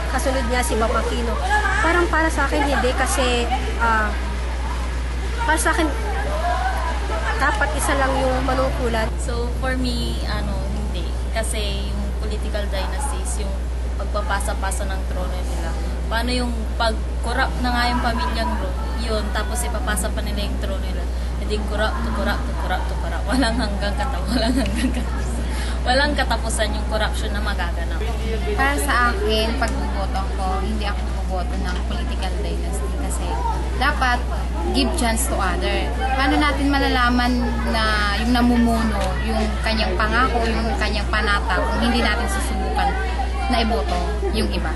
kasunod niya si Papakino. Parang para sa akin, hindi. Kasi para sa akin, dapat isa lang yung manungkulan. So, for me, hindi. Kasi yung political dynasties, yung pagpapasa-pasa ng trono nila. Paano yung pag-corrupt na nga yung pamilyang yun, tapos ipapasa pa nila yung trono nila. Hindi corrupt to corrupt to corrupt to corrupt. Walang hanggang katapusan. Walang katapusan yung corruption na magaganap. Para sa akin, pag buboto ko, hindi ako buboto ng political dynasty kasi dapat give chance to other. Paano natin malalaman na yung namumuno, yung kanyang pangako, yung kanyang panata, kung hindi natin susubukan na iboto yung iba?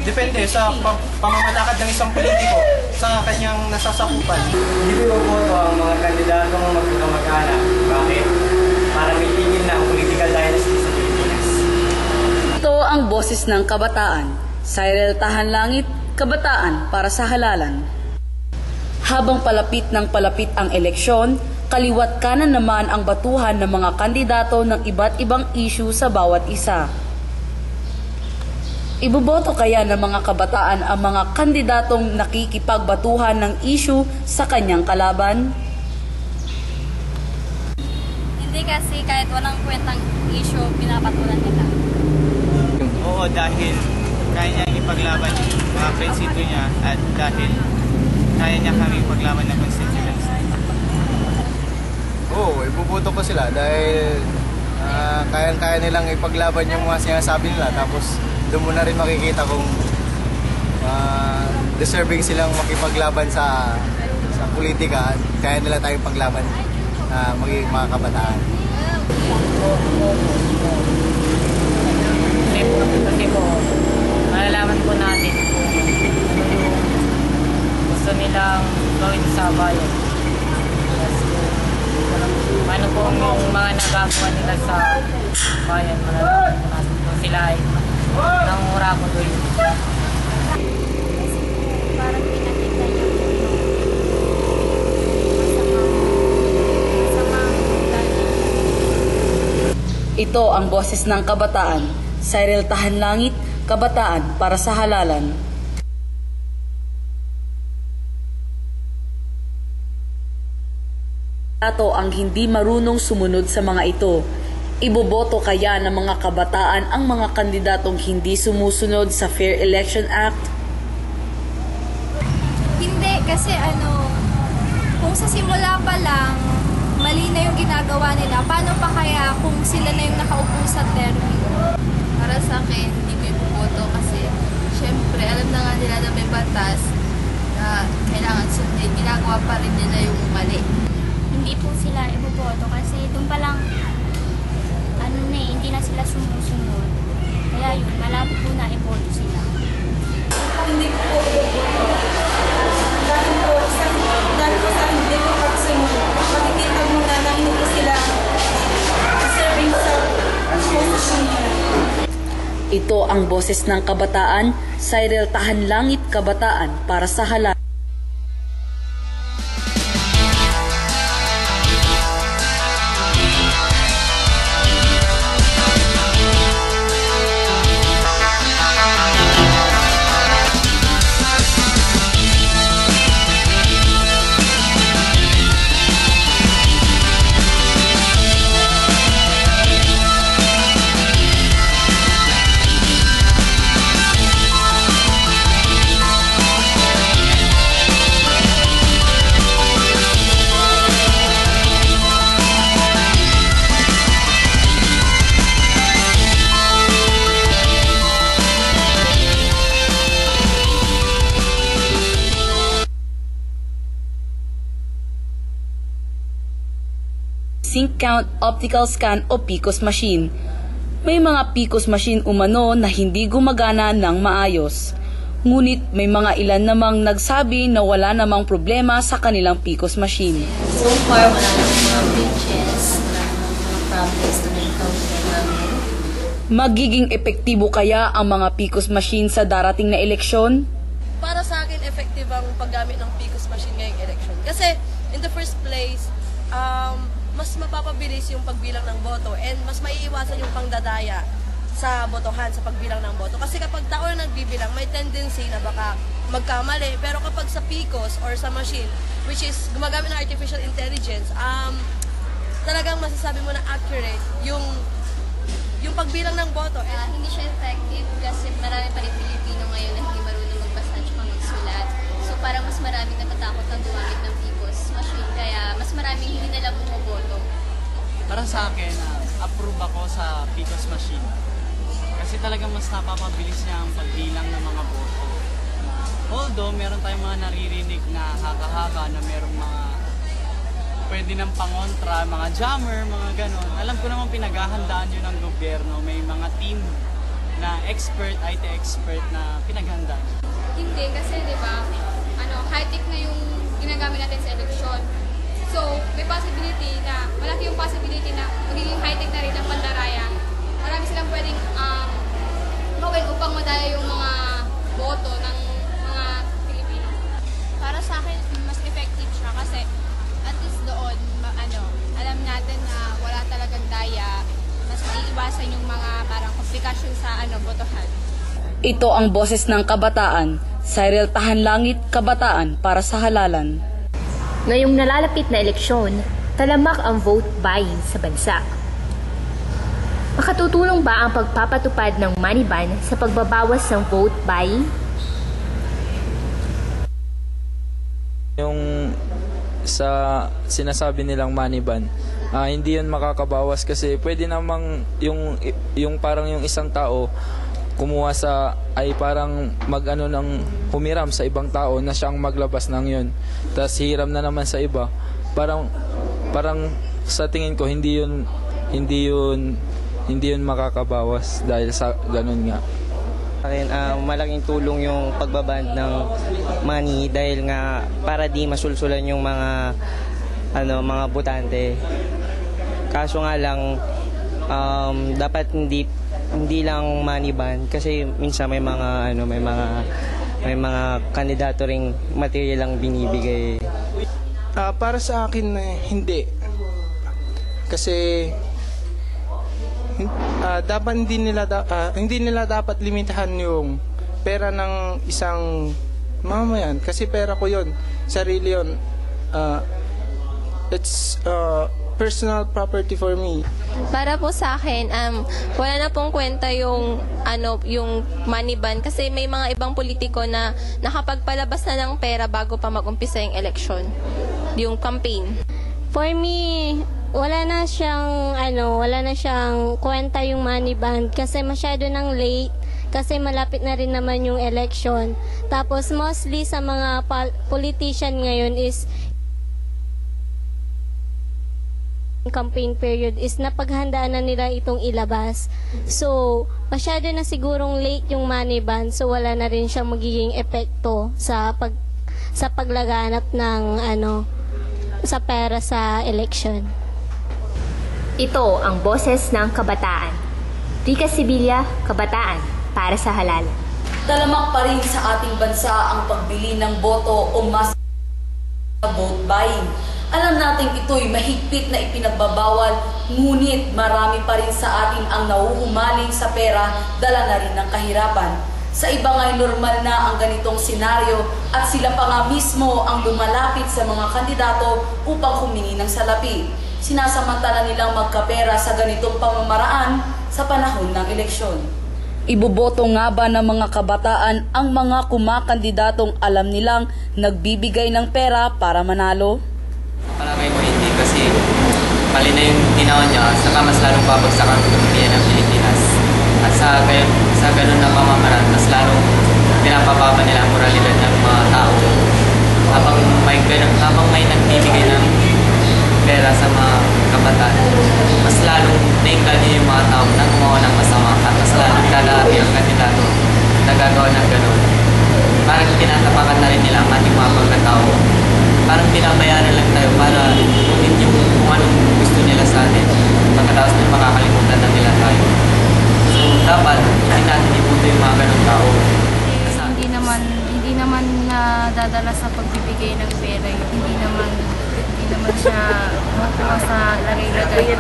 Depende sa pamamalakad ng isang politiko sa kanyang nasasakupan. Hindi ko iboboto ang mga kandidatong magkakamag-anak. Bakit? Para may tingin na ang political dynasty sa Pilipinas. Ito ang boses ng kabataan. Cyril Tahanlangit, Kabataan para sa Halalan. Habang palapit ng palapit ang eleksyon, kaliwat kanan naman ang batuhan ng mga kandidato ng iba't ibang issue sa bawat isa. Iboboto kaya ng mga kabataan ang mga kandidatong nakikipagbatuhan ng issue sa kanyang kalaban? Hindi kasi kahit walang kwentang issue, pinapatulan nila. Oo, dahil kaya niya ipaglaban yung mga prinsipyo niya at dahil kaya niya kami ipaglaban ng constituents. Oo, ibuboto ko sila dahil kaya nilang ipaglaban yung mga sinasabi nila, tapos doon mo na rin makikita kung deserving silang makipaglaban sa politika at kaya nila tayong paglaban maging mga kabataan. Kasi po, malalaman po natin kung ano yung gusto nilang gawin sa bayan. Paano po yung mga nagagawa nila sa bayan, malalaman po natin kung sila ay nangungura ko doon. Parang pinakita niya Ito ang boses ng kabataan. Cyril Tahanlangit, Kabataan para sa Halalan. Ato ang hindi marunong sumunod sa mga ito. Iboboto kaya ng mga kabataan ang mga kandidatong hindi sumusunod sa Fair Election Act? Hindi, kasi kung sa simula pa lang, mali na yung ginagawa nila, paano pa kaya kung sila na yung nakaupo sa termino? Para sa akin, hindi ko iboboto kasi syempre alam na nga nila na may batas na kailangan sundin, ginagawa pa rin nila yung mali. Hindi po sila iboboto kasi doon pa lang hindi na sila sumusunod. Kaya yun, malabo po na iboto sila. Hindi po iboboto. Dahil po sa hindi po pagsunod. Makikita mo na hindi po sila serving sa posisyon nila. Ito ang boses ng kabataan, Cyril Tahanlangit Kabataan para sa Halalan. Sync count optical scan o PCOS machine. May mga PCOS machine umano na hindi gumagana ng maayos. Ngunit may mga ilan namang nagsabi na wala namang problema sa kanilang PCOS machine. So far, wala namang mga glitches, wala namang mga problems na na-encounter namin. Magiging epektibo kaya ang mga PCOS machine sa darating na eleksyon? Para sa akin, effective ang paggamit ng PCOS machine ngayong election. Kasi, in the first place, mas mapapabilis yung pagbilang ng boto and mas maiiwasan yung pangdadaya sa botohan, sa pagbilang ng boto. Kasi kapag tao na nagbibilang, may tendency na baka magkamali. Pero kapag sa PCOS or sa machine, which is gumagamit ng artificial intelligence, talagang masasabi mo na accurate yung pagbilang ng boto. Hindi siya effective kasi marami pa rin Pilipino ngayon na hindi marunong magbasa at magsulat. So parang mas maraming natatakot ang gumamit ng PCOS machine, kaya mas maraming hindi nila bumoboto. Para sa akin, approve ako sa PCOS machine. Kasi talagang mas napapabilis niya ang pagbilang ng mga boto. Although, meron tayong mga naririnig na haka-haka na merong mga pwede ng pangontra, mga jammer, mga ganon. Alam ko naman pinaghahandaan yun ng gobyerno. May mga team na expert, IT expert na pinaghandaan. Hindi, kasi di ba, high-tech na yung ginagamit natin sa eleksyon. So, may possibility na, malaki yung possibility na magiging high-tech na rin ang pandaraya. Marami silang pwedeng gawin upang madaya yung mga boto ng mga Pilipino. Para sa akin, mas effective siya kasi at least doon, alam natin na wala talagang daya, mas maiiwasan yung mga parang komplikasyon sa botohan. Ito ang boses ng kabataan, Cyril Tahanlangit Kabataan para sa Halalan. Ngayong nalalapit na eleksyon, talamak ang vote buying sa bansa. Makatutulong ba ang pagpapatupad ng money ban sa pagbabawas ng vote buying? Yung sa sinasabi nilang money ban, hindi yun makakabawas kasi pwede namang yung parang yung isang tao kumuha ay parang ng humiram sa ibang tao na siyang maglabas ng yun. Tapos hiram na naman sa iba. Parang sa tingin ko hindi yun makakabawas dahil sa ganun nga. Malaking tulong yung pagbaband ng money dahil nga para di masulsulan yung mga botante. Kaso nga lang dapat hindi lang money ban kasi minsan may mga kandidato ring material lang binibigay. Para sa akin hindi. Kasi dapat hindi nila dapat limitahan yung pera ng isang mamayan kasi pera ko yon, sarili yon. It's personal property for me. Para po sa akin, wala na pong kwenta yung money ban kasi may mga ibang politiko na nakapagpalabas na ng pera bago pa mag-umpisa yung election, yung campaign. For me, wala na siyang kwenta yung money ban kasi masyado nang late kasi malapit na rin naman yung election. Tapos mostly sa mga politician ngayon is campaign period is napaghandaan na nila itong ilabas. So, masyado na sigurong late yung money ban, so wala na rin siyang magiging epekto sa paglaganap ng sa pera sa election. Ito ang boses ng kabataan. Rica Sibilia, Kabataan, para sa Halalan. Talamak pa rin sa ating bansa ang pagbili ng boto o mas vote buying. Alam natin ito'y mahigpit na ipinagbabawal, ngunit marami pa rin sa atin ang nahuhumaling sa pera, dala na rin ng kahirapan. Sa iba nga'y normal na ang ganitong senaryo at sila pa nga mismo ang lumalapit sa mga kandidato upang humingi ng salapi. Sinasamantala nilang magkapera sa ganitong pamamaraan sa panahon ng eleksyon. Iboboto nga ba ng mga kabataan ang mga kumakandidatong alam nilang nagbibigay ng pera para manalo? Palagay ko hindi kasi mali na yung ginawa niya, saka mas lalong babagsak ang ekonomiya ng Pilipinas. At sa ganun na pamamaraan, mas lalong pinapababa nila ang moralidad ng mga tao. Habang may nagbibigay ng pera sa mga kabataan, mas lalong nainganyo yung mga tao na gumawa ng masama at mas lalong lalaki ang kandidato na gagawa ng ganun. Parang tinatapakan na rin nila ang ating mga pagkatao. Parang pinabayaran lang tayo para kunin yung kung anong gusto nila sa atin. Pagkatapos nila makakalimutan na nila tayo. So dapat hindi natin ibuto yung mga ganong tao. Hindi naman nadadala sa pagbibigay ng pera. Hindi naman siya makuha sa lagay-lagay.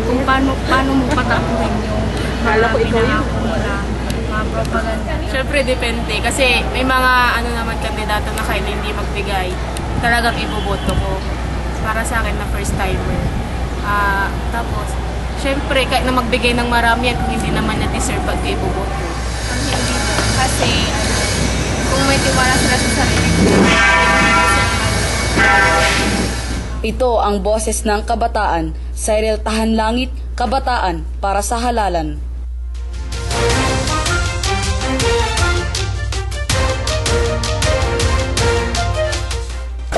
Kung paano mo patapuhin yung pinangako mo na mga propaganda. Siyempre depende kasi may mga kandidato na kahit hindi magbigay, talagang iboboto ko. Para sa akin na first timer. Tapos, syempre kahit na magbigay ng marami yan, kung hindi naman niya deserve pag iboboto. Hindi kasi kung may tiwala sila sa sarili ko. Ito ang boses ng kabataan. Cyril Tahanlangit, Kabataan, para sa Halalan.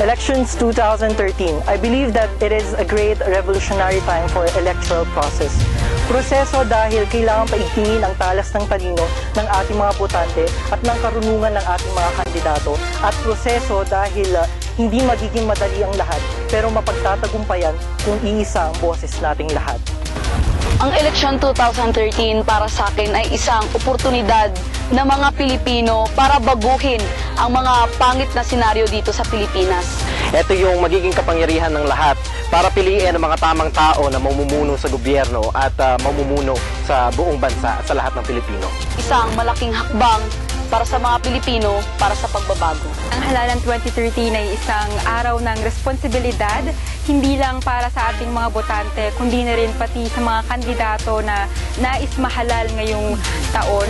Elections 2013, I believe that it is a great revolutionary time for electoral process. Proseso dahil kailangan paigtingin ang talas ng talino ng ating mga botante at ng karunungan ng ating mga kandidato. At proseso dahil hindi magiging madali ang lahat, pero mapagtatagumpayan kung iisa ang boses nating lahat. Ang eleksyon 2013 para sa akin ay isang oportunidad ng mga Pilipino para baguhin ang mga pangit na senaryo dito sa Pilipinas. Ito yung magiging kapangyarihan ng lahat para piliin ang mga tamang tao na mamumuno sa gobyerno at mamumuno sa buong bansa at sa lahat ng Pilipino. Isang malaking hakbang para sa mga Pilipino para sa pagbabago. Ang Halalan 2013 ay isang araw ng responsibilidad, hindi lang para sa ating mga botante, kundi na rin pati sa mga kandidato na nais mahalal ngayong taon.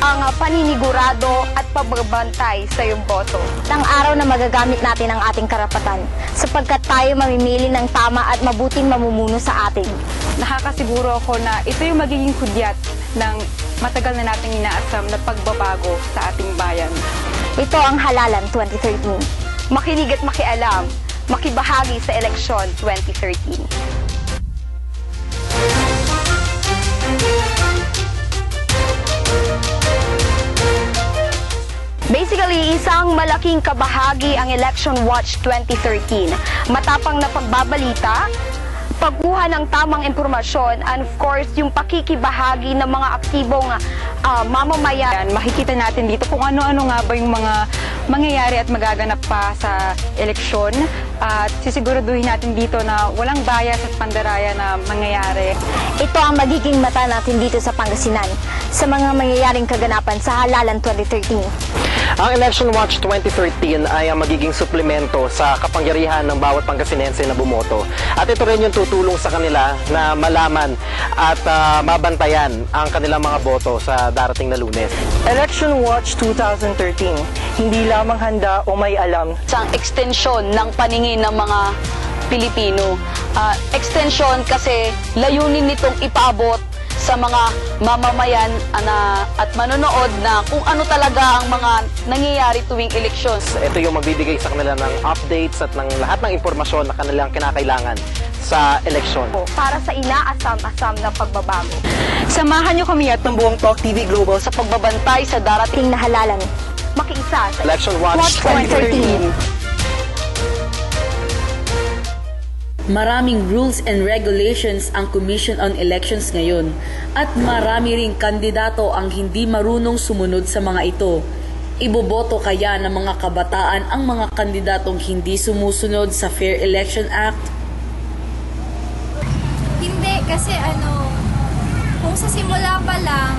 Ang paninigurado at pagbabantay sa iyong boto. Ang araw na magagamit natin ang ating karapatan sapagkat tayo mamimili ng tama at mabuting mamumuno sa atin. Nakakasiguro ako na ito yung magiging hudyat ng matagal na nating inaasam na pagbabago sa ating bayan. Ito ang Halalan 2013. Makinig at makialam, makibahagi sa eleksyon 2013. Basically, isang malaking kabahagi ang Election Watch 2013. Matapang na pagbabalita, pagkuha ng tamang impormasyon, and of course, yung pakikibahagi ng mga aktibong mamamayan. Makikita natin dito kung ano-ano nga ba yung mga mangyayari at magaganap pa sa eleksyon. At sisiguraduhin natin dito na walang bias at pandaraya na mangyayari. Ito ang magiging mata natin dito sa Pangasinan sa mga mangyayaring kaganapan sa Halalan 2013. Ang Election Watch 2013 ay magiging suplemento sa kapangyarihan ng bawat Pangasinense na bumoto. At ito rin yung tutulong sa kanila na malaman at mabantayan ang kanilang mga boto sa darating na Lunes. Election Watch 2013, hindi lamang handa o may alam. Isang ekstensyon ng paningin ng mga Pilipino. Extension kasi layunin nitong ipaabot sa mga mamamayan at manonood na kung ano talaga ang mga nangyayari tuwing eleksyon. Ito yung magbibigay sa kanila ng updates at ng lahat ng impormasyon na kanilang kinakailangan sa eleksyon. Para sa inaasam-asam na pagbabago. Samahan niyo kami at ng buong Talk TV Global sa pagbabantay sa darating na halalan. Makiisa sa Election Watch 2013. Maraming rules and regulations ang Commission on Elections ngayon at marami ring kandidato ang hindi marunong sumunod sa mga ito. Iboboto kaya ng mga kabataan ang mga kandidatong hindi sumusunod sa Fair Election Act? Hindi, kasi kung sa simula pa lang,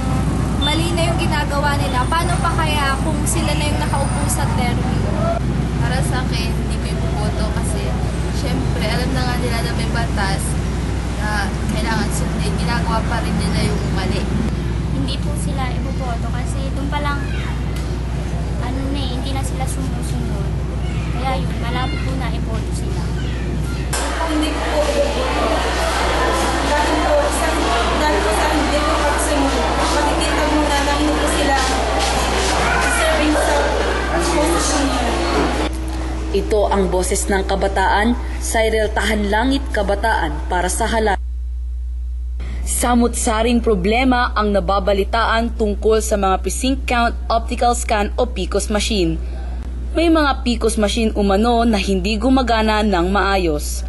mali na yung ginagawa nila, paano pa kaya kung sila na yung nakaupo sa termino? Para sa akin, hindi ko iboboto kasi syempre, alam na nga nila na may batas na kailangan sundin. Ginagawa pa rin nila yung mali. Hindi po sila iboboto kasi doon pa lang, hindi na sila sumusunod. Kaya yun, malabo po na iboto sila. Hindi po iboboto. Dahil po sa hindi po pagsunod, makikita mo na hindi po sila serving sa posisyon nila. Ito ang boses ng kabataan, Cyril Tahanlangit Kabataan para sa halalan. Samut-saring problema ang nababalitaan tungkol sa mga precinct count, optical scan o PCOS machine. May mga PCOS machine umano na hindi gumagana ng maayos.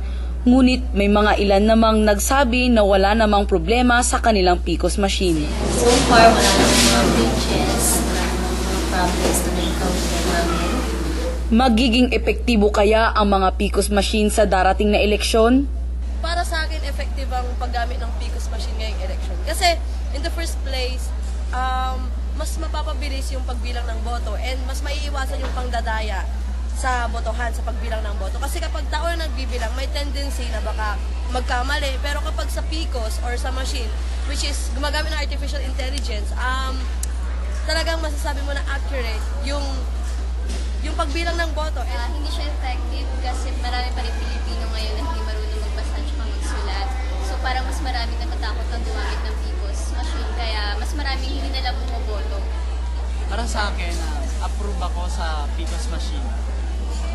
Ngunit may mga ilan namang nagsabi na wala namang problema sa kanilang PCOS machine. So far, wala namang mga breaches, wala namang mga problems na na-encounter namin. Magiging epektibo kaya ang mga PCOS machine sa darating na eleksyon? Para sa akin, effective ang paggamit ng PCOS machine ngayong election. Kasi, in the first place, mas mapapabilis yung pagbilang ng boto and mas maiiwasan yung pangdadaya sa botohan, sa pagbilang ng boto. Kasi kapag tao na nagbibilang, may tendency na baka magkamali. Pero kapag sa PCOS or sa machine, which is gumagamit ng artificial intelligence, talagang masasabi mo na accurate yung pagbilang ng boto. Hindi siya effective kasi marami pa rin Pilipino ngayon na hindi marunong magbasa at magsulat. So parang mas marami natatakot ang gumamit ng PCOS machine. Kaya mas maraming hindi nila bumoboto. Para sa akin, approve ako sa PCOS machine.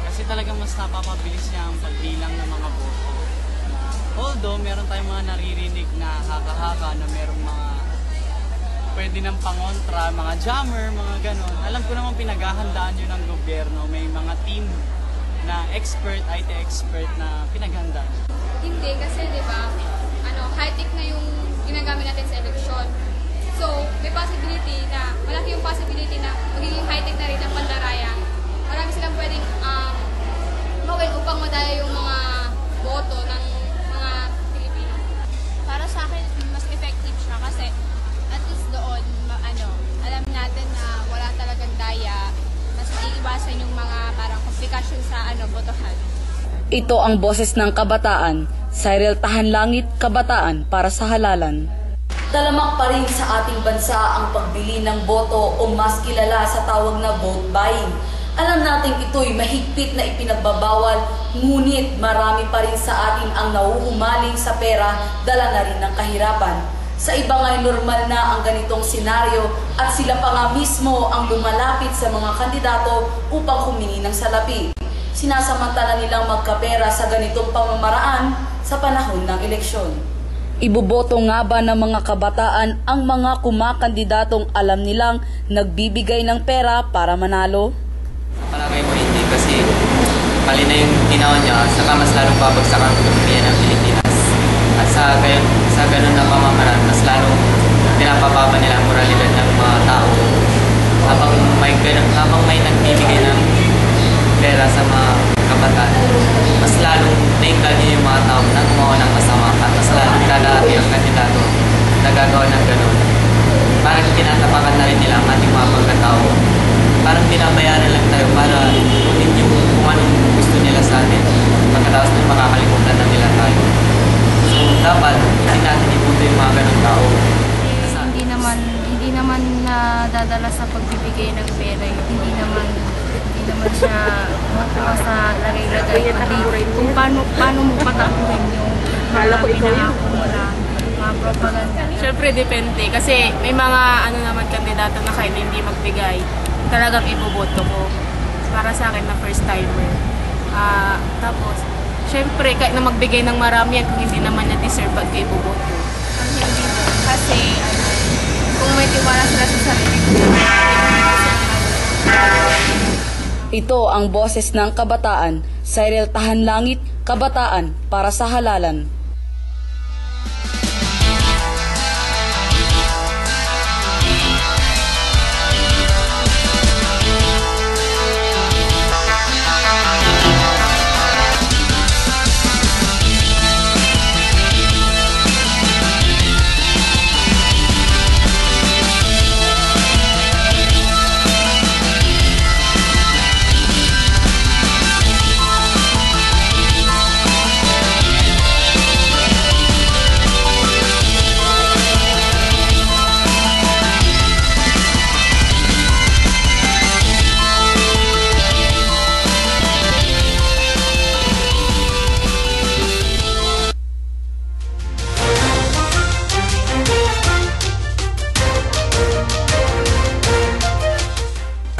Kasi talagang mas napapabilis niya ang pagbilang ng mga boto. Although, meron tayong mga naririnig na haka-haka na merong mga pwede ng pangontra, mga jammer, mga ganon. Alam ko naman pinaghahandaan yun ng gobyerno. May mga team na expert, IT expert na pinaghandaan. Hindi, kasi di ba, high-tech na yung ginagamit natin sa eleksyon. So, may possibility na, malaki yung possibility na magiging high-tech na rin ang pandaraya. Marami silang pwedeng gawin upang madaya yung mga boto ng mga Pilipino. Para sa akin, mas effective siya kasi at least doon, alam natin na wala talagang daya, mas maiiwasan yung mga parang komplikasyon sa botohan. Ito ang boses ng kabataan, Cyril Tahanlangit Kabataan para sa halalan. Talamak pa rin sa ating bansa ang pagbili ng boto o mas kilala sa tawag na vote buying. Alam natin ito'y mahigpit na ipinagbabawal, ngunit marami pa rin sa atin ang nahuhumaling sa pera, dala na rin ng kahirapan. Sa iba nga'y normal na ang ganitong senaryo at sila pa nga mismo ang lumalapit sa mga kandidato upang humingi ng salapi. Sinasamantala nilang magkapera sa ganitong pamamaraan sa panahon ng eleksyon. Iboboto nga ba ng mga kabataan ang mga kumakandidatong alam nilang nagbibigay ng pera para manalo? Palagay ko hindi kasi mali na yung ginawa niya, saka mas lalong babagsak ang ekonomiya ng Pilipinas. At sa ganun na pamamaraan, mas lalong pinapababa nila ang moralidad ng mga tao. Habang may nagbibigay ng pera sa mga kabataan, mas lalong naingganyo yung mga tao na gumawa ng masama at mas lalong dadami ang kandidato na gagawa ng ganun. Parang tinatapakan na rin nila ang ating mga pagkatao. parang binabayaran lang tayo para kunin yung kung anong gusto nila sa atin. Pagkatapos na makakalimutan na nila tayo. So, dapat hindi natin ibuto yung mga ganong tao. Hindi naman nadadala sa pagbibigay ng pera. Hindi naman siya makuha sa lagay-lagay. Kung paano mo patakuhin yung mga pinangako mo na mga propaganda. Siyempre, depende. Kasi may mga kandidato na kahit hindi magbigay, talagang iboboto ko. Para sa akin na first timer. Tapos, siyempre, kahit na magbigay ng marami yan, kung hindi naman niya deserve, ba't ka iboboto? Hindi mo. Kasi, kung may tiwala sila sa sarili ko, Ito ang boses ng kabataan, Cyril Tahanlangit, Kabataan para sa Halalan.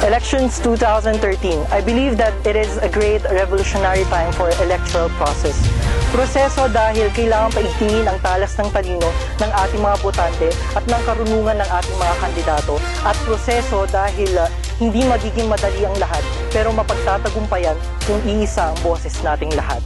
Elections 2013, I believe that it is a great revolutionary time for electoral process. Proseso dahil kailangan paigtingin ang talas ng talino ng ating mga botante at ng karunungan ng ating mga kandidato. At proseso dahil hindi magiging madali ang lahat, pero mapagtatagumpayan kung iisa ang boses nating lahat.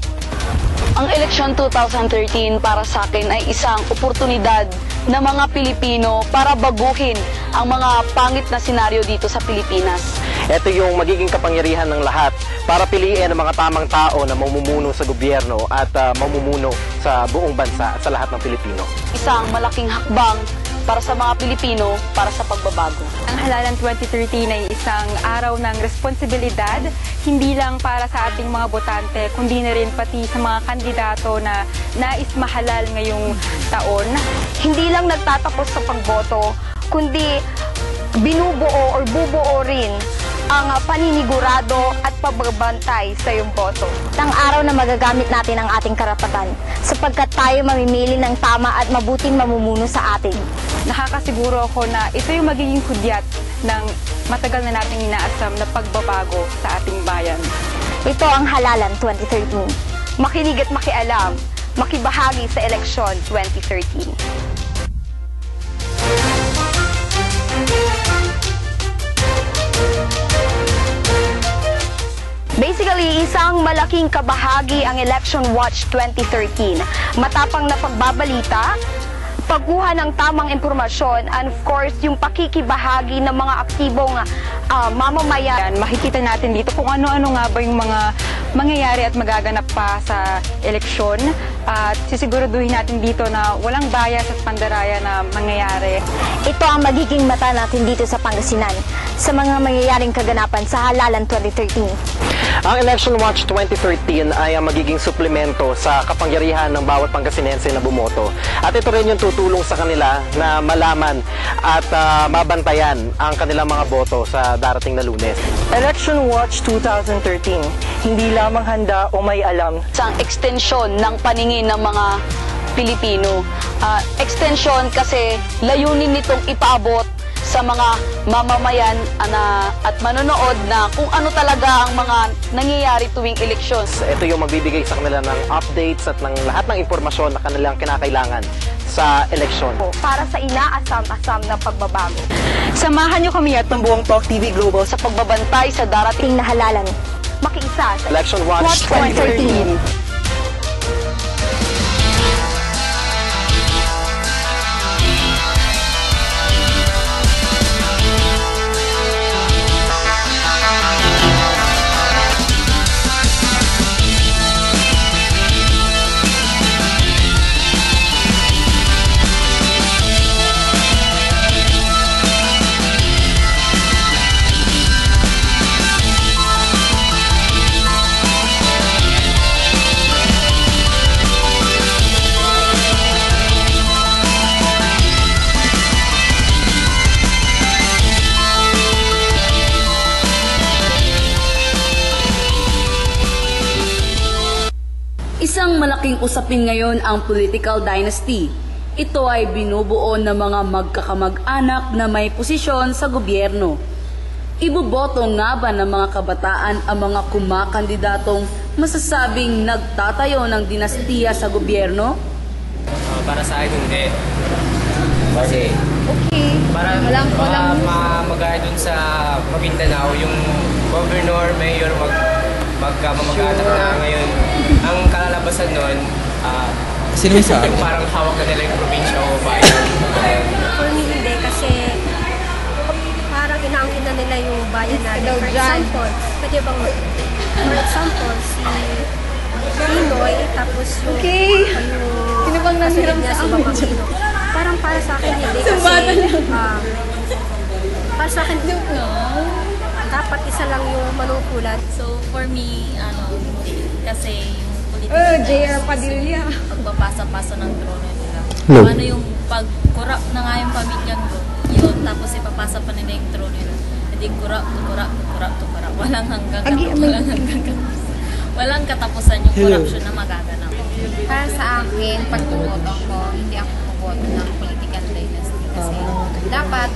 Ang eleksyon 2013 para sa akin ay isang oportunidad ng mga Pilipino para baguhin ang mga pangit na senaryo dito sa Pilipinas. Ito yung magiging kapangyarihan ng lahat para piliin ang mga tamang tao na mamumuno sa gobyerno at mamumuno sa buong bansa at sa lahat ng Pilipino. Isang malaking hakbang para sa mga Pilipino, para sa pagbabago. Ang Halalan 2013 ay isang araw ng responsibilidad, hindi lang para sa ating mga botante, kundi na rin pati sa mga kandidato na nais mahalal ngayong taon. Hindi lang nagtatapos sa pagboto, kundi binubuo or bubuo rin ang paninigurado at pagbabantay sa iyong boto. Ang araw na magagamit natin ang ating karapatan sapagkat tayo mamimili ng tama at mabuting mamumuno sa atin. Nakakasiguro ako na ito yung magiging hudyat ng matagal na nating inaasam na pagbabago sa ating bayan. Ito ang Halalan 2013. Makinig at makialam, makibahagi sa eleksyon 2013. Basically, isang malaking kabahagi ang Election Watch 2013. Matapang na pagbabalita, pagkuha ng tamang impormasyon, and of course, yung pakikibahagi ng mga aktibong mamamayan. Makikita natin dito kung ano-ano nga ba yung mga mangyayari at magaganap pa sa eleksyon. At sisiguraduhin natin dito na walang bias at pandaraya na mangyayari. Ito ang magiging mata natin dito sa Pangasinan sa mga mangyayaring kaganapan sa Halalan 2013. Ang Election Watch 2013 ay ang magiging suplemento sa kapangyarihan ng bawat Pangasinense na bumoto. At ito rin yung tutulong sa kanila na malaman at mabantayan ang kanilang mga boto sa darating na Lunes. Election Watch 2013, hindi lamang handa o may alam. Isang ekstensyon ng paningin ng mga Pilipino. Extension kasi layunin nitong ipaabot sa mga mamamayan at manonood na kung ano talaga ang mga nangyayari tuwing eleksyon. Ito yung magbibigay sa kanila ng updates at ng lahat ng impormasyon na kanilang kinakailangan sa eleksyon. Para sa inaasam-asam na pagbabago. Samahan niyo kami at ng buong Talk TV Global sa pagbabantay sa darating na halalan. Makiisa sa Election Watch 2013. Isang malaking usapin ngayon ang political dynasty. Ito ay binubuo ng mga magkakamag-anak na may posisyon sa gobyerno. Iboboto nga ba ng mga kabataan ang mga kumakandidatong masasabing nagtatayo ng dinastiya sa gobyerno? Para sa akin, hindi. Kasi, para magaya dun sa Maguindanao, yung governor, mayor, magkamamag-anak na ngayon. Ang kalalabasan nun, sino may sa akin? Parang hawak na nila yung probinsya o bayan. For me, hindi. Kasi parang inaangkin na nila yung bayan natin. For example, pwede bang si Pinoy, tapos yung Sino bang nanghiram sa amin? Parang para sa akin hindi kasi para sa akin dapat isa lang yung manukulat. So for me, hindi. Kasi yung political J.R. Padilla. pagpapasa-pasa ng trono nila. No. Ano yung pag-corrupt na nga yung pamilyang yun, tapos ipapasa pa nila yung trono nila. Hindi corrupt. Walang hanggang walang katapusan yung corruption na magaganap. Para sa akin, pag bumoto ko, hindi ako bumoto ng political dynasty kasi dapat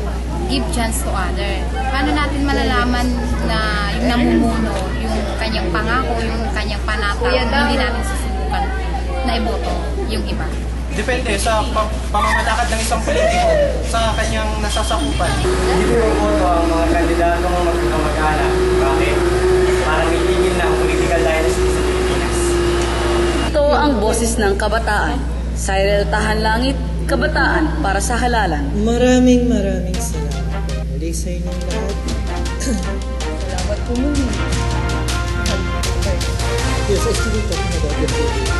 give chance to other. Paano natin malalaman na yung namumuno, yung kanyang pangako, yung kanyang panataw, hindi natin susubukan na iboto yung iba? Depende sa pamamalakad ng isang politiko sa kanyang nasasakupan. Hindi ko boto ang mga kandidato ng magkakamag-anak. Bakit? Para may tigil na ang political dynasty sa Pilipinas. Ito ang boses ng kabataan. Cyril Tahanlangit, Kabataan para sa Halalan. Maraming salamat muli sa inyong lahat. Salamat po muli. Yes, I still talking about the video.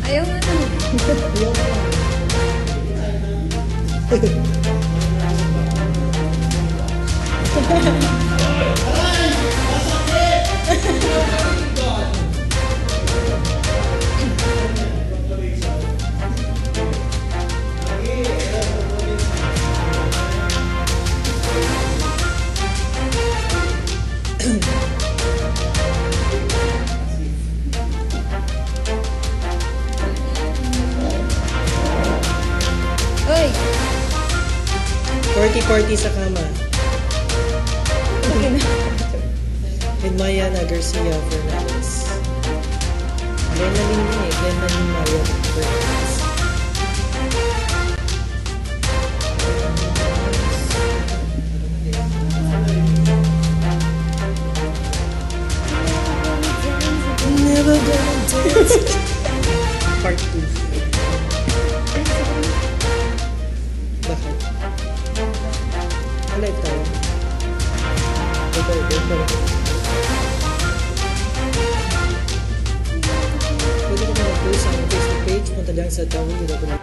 Ayaw nga naman. Uy! 40-40 sa kama. With Mariana Garcia Fernandez. Glenn Maria Fernandez. Never gonna dance. Part 2. Bakit? Alive tayo. Pwede ka mag-post sa aming Facebook page. Punta lang sa www.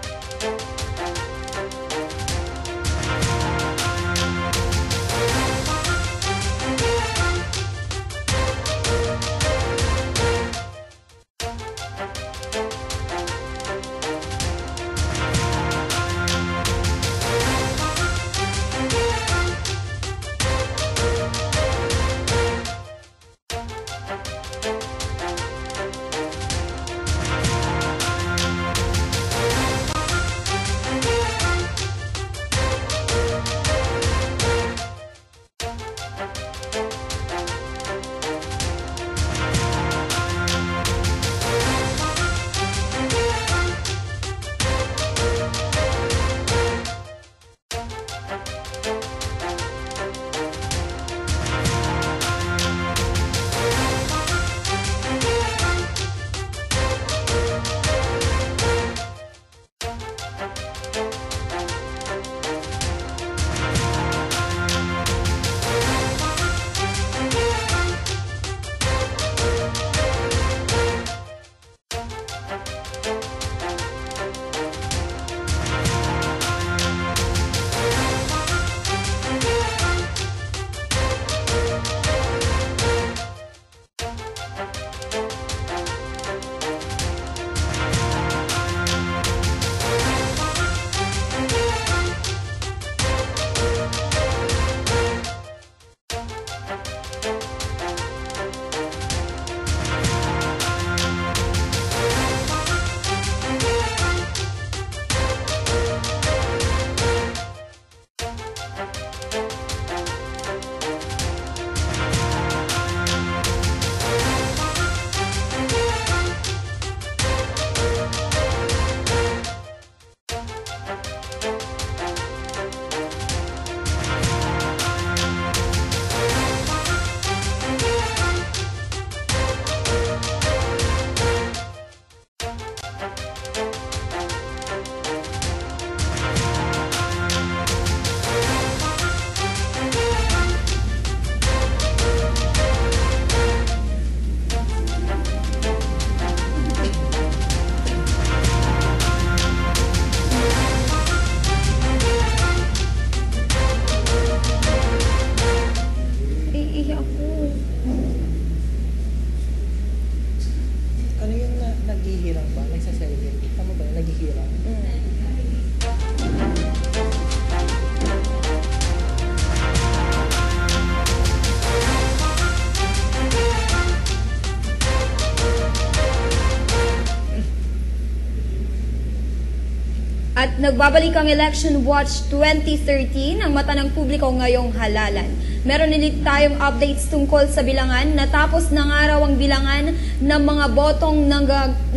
At nagbabalik ang Election Watch 2013, ang mata ng publiko ngayong halalan. Meron ulit tayong updates tungkol sa bilangan. Natapos ng araw ang bilangan ng mga botong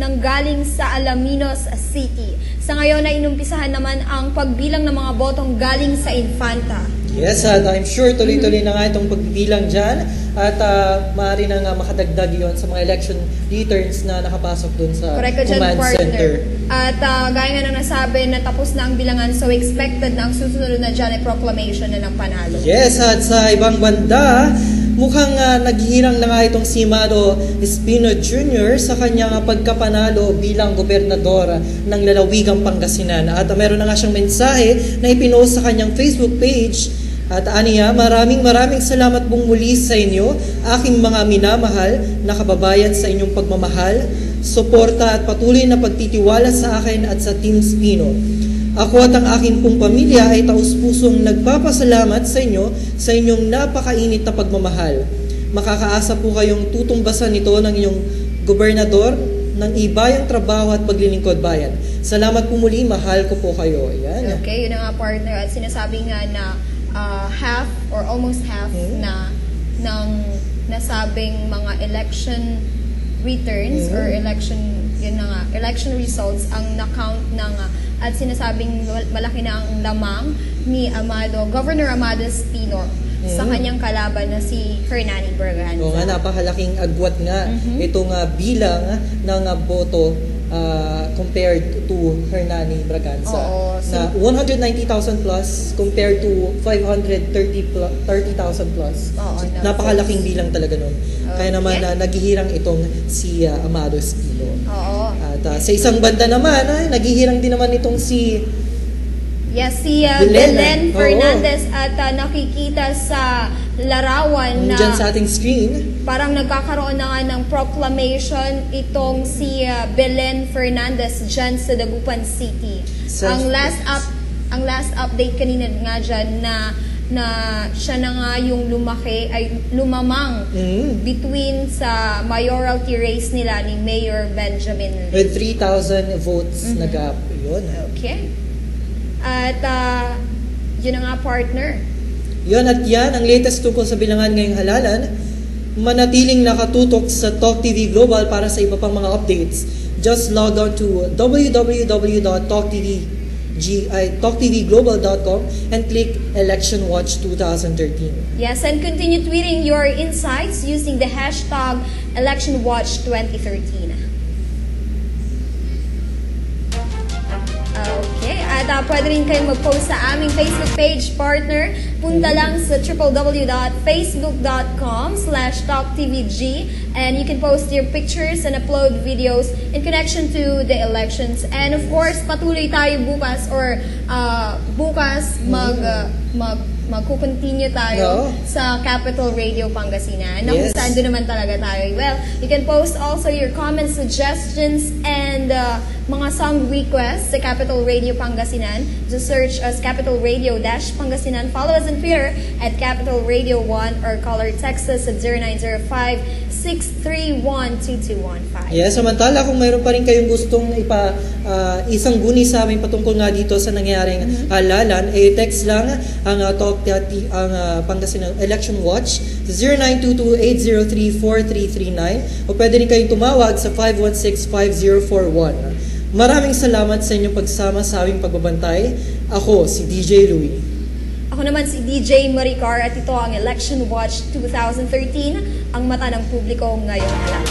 nanggaling sa Alaminos City. Sa ngayon ay inumpisahan naman ang pagbilang ng mga botong galing sa Infanta. Yes, at I'm sure tuloy-tuloy na nga itong pagbibilang dyan at maaari na nga makadagdag yon sa mga election returns na nakapasok dun sa command center. At gaya nga nang nasabi, natapos na ang bilangan, so expected na ang susunod na dyan ay proclamation na ng panalo. Yes, at sa ibang banda, mukhang naghihirang na nga itong si Maro Espino Jr. sa kanyang pagkapanalo bilang gobernador ng lalawigang Pangasinan. At meron na nga siyang mensahe na ipinost sa kanyang Facebook page. At aniya, maraming salamat pong muli sa inyo, aking mga minamahal na kababayan, sa inyong pagmamahal, suporta at patuloy na pagtitiwala sa akin at sa Team Espino. Ako at ang aking pong pamilya ay taus-pusong nagpapasalamat sa inyo sa inyong napakainit na pagmamahal. Makakaasa po kayong tutumbasan ito ng inyong gobernador ng ibayang trabaho at paglilingkod bayan. Salamat po muli, mahal ko po kayo. Ayan. Okay, yun ang partner. At sinasabi nga na half or almost half na ng nasabing mga election returns or election results ang na-count ng at sinasabing malaki na ang lamang ni Governor Amado Espino sa kanyang kalaban na si Hernani Braganza. Oo nga, napakalaking agwat nga itong bilang ng boto compared to Hernani Braganza. Oo, na 190,000 plus compared to 530,000 plus. Oo, napakalaking bilang talaga nun. Kaya naman naghihirang itong si Amado Espino. Oo. At sa isang banda naman, naghihirang din naman itong si Belen Fernandez at nakikita sa larawan na dyan sa ating screen. Parang nagkakaroon na nga ng proclamation itong si Belen Fernandez dyan sa Dagupan City. Ang last update kanina nga dyan na siya na nga yung lumamang between sa mayoralty race nila ni Mayor Benjamin Lee. With 3,000 votes na gap. Yun. Okay. At yun na nga, partner. Yun at yan, ang latest tungkol sa bilangan ngayong halalan. Manatiling nakatutok sa Talk TV Global para sa iba pang mga updates. Just log on to www.talktvglobal.com and click Election Watch 2013. Yes, and continue tweeting your insights using the hashtag Election Watch 2013. Okay, at pwede rin kayong mag-post sa aming Facebook page, partner. Punta lang sa www.facebook.com/talktvg and you can post your pictures and upload videos in connection to the elections. And of course, patuloy tayo bukas or magko-continue tayo sa Capital Radio Pangasinan. Na kung saan doon naman talaga tayo. Well, you can post also your comments, suggestions, and mga song requests sa Capital Radio Pangasinan. Just search as Capital Radio-Pangasinan. Follow us on Twitter at Capital Radio 1 or call or text us at 0905-631-2215. Yes, samantala kung mayroon pa rin kayong gustong isang guni sa amin patungkol nga dito sa nangyaring halalan, text lang ang Pangasinan Election Watch sa 0922-803-4339 o pwede rin kayong tumawag sa 516-5041. Maraming salamat sa inyong pagsama sa aming pagbabantay. Ako, si DJ Louie. Ako naman si DJ Maricar at ito ang Election Watch 2013, ang mata ng publiko ngayong halalan.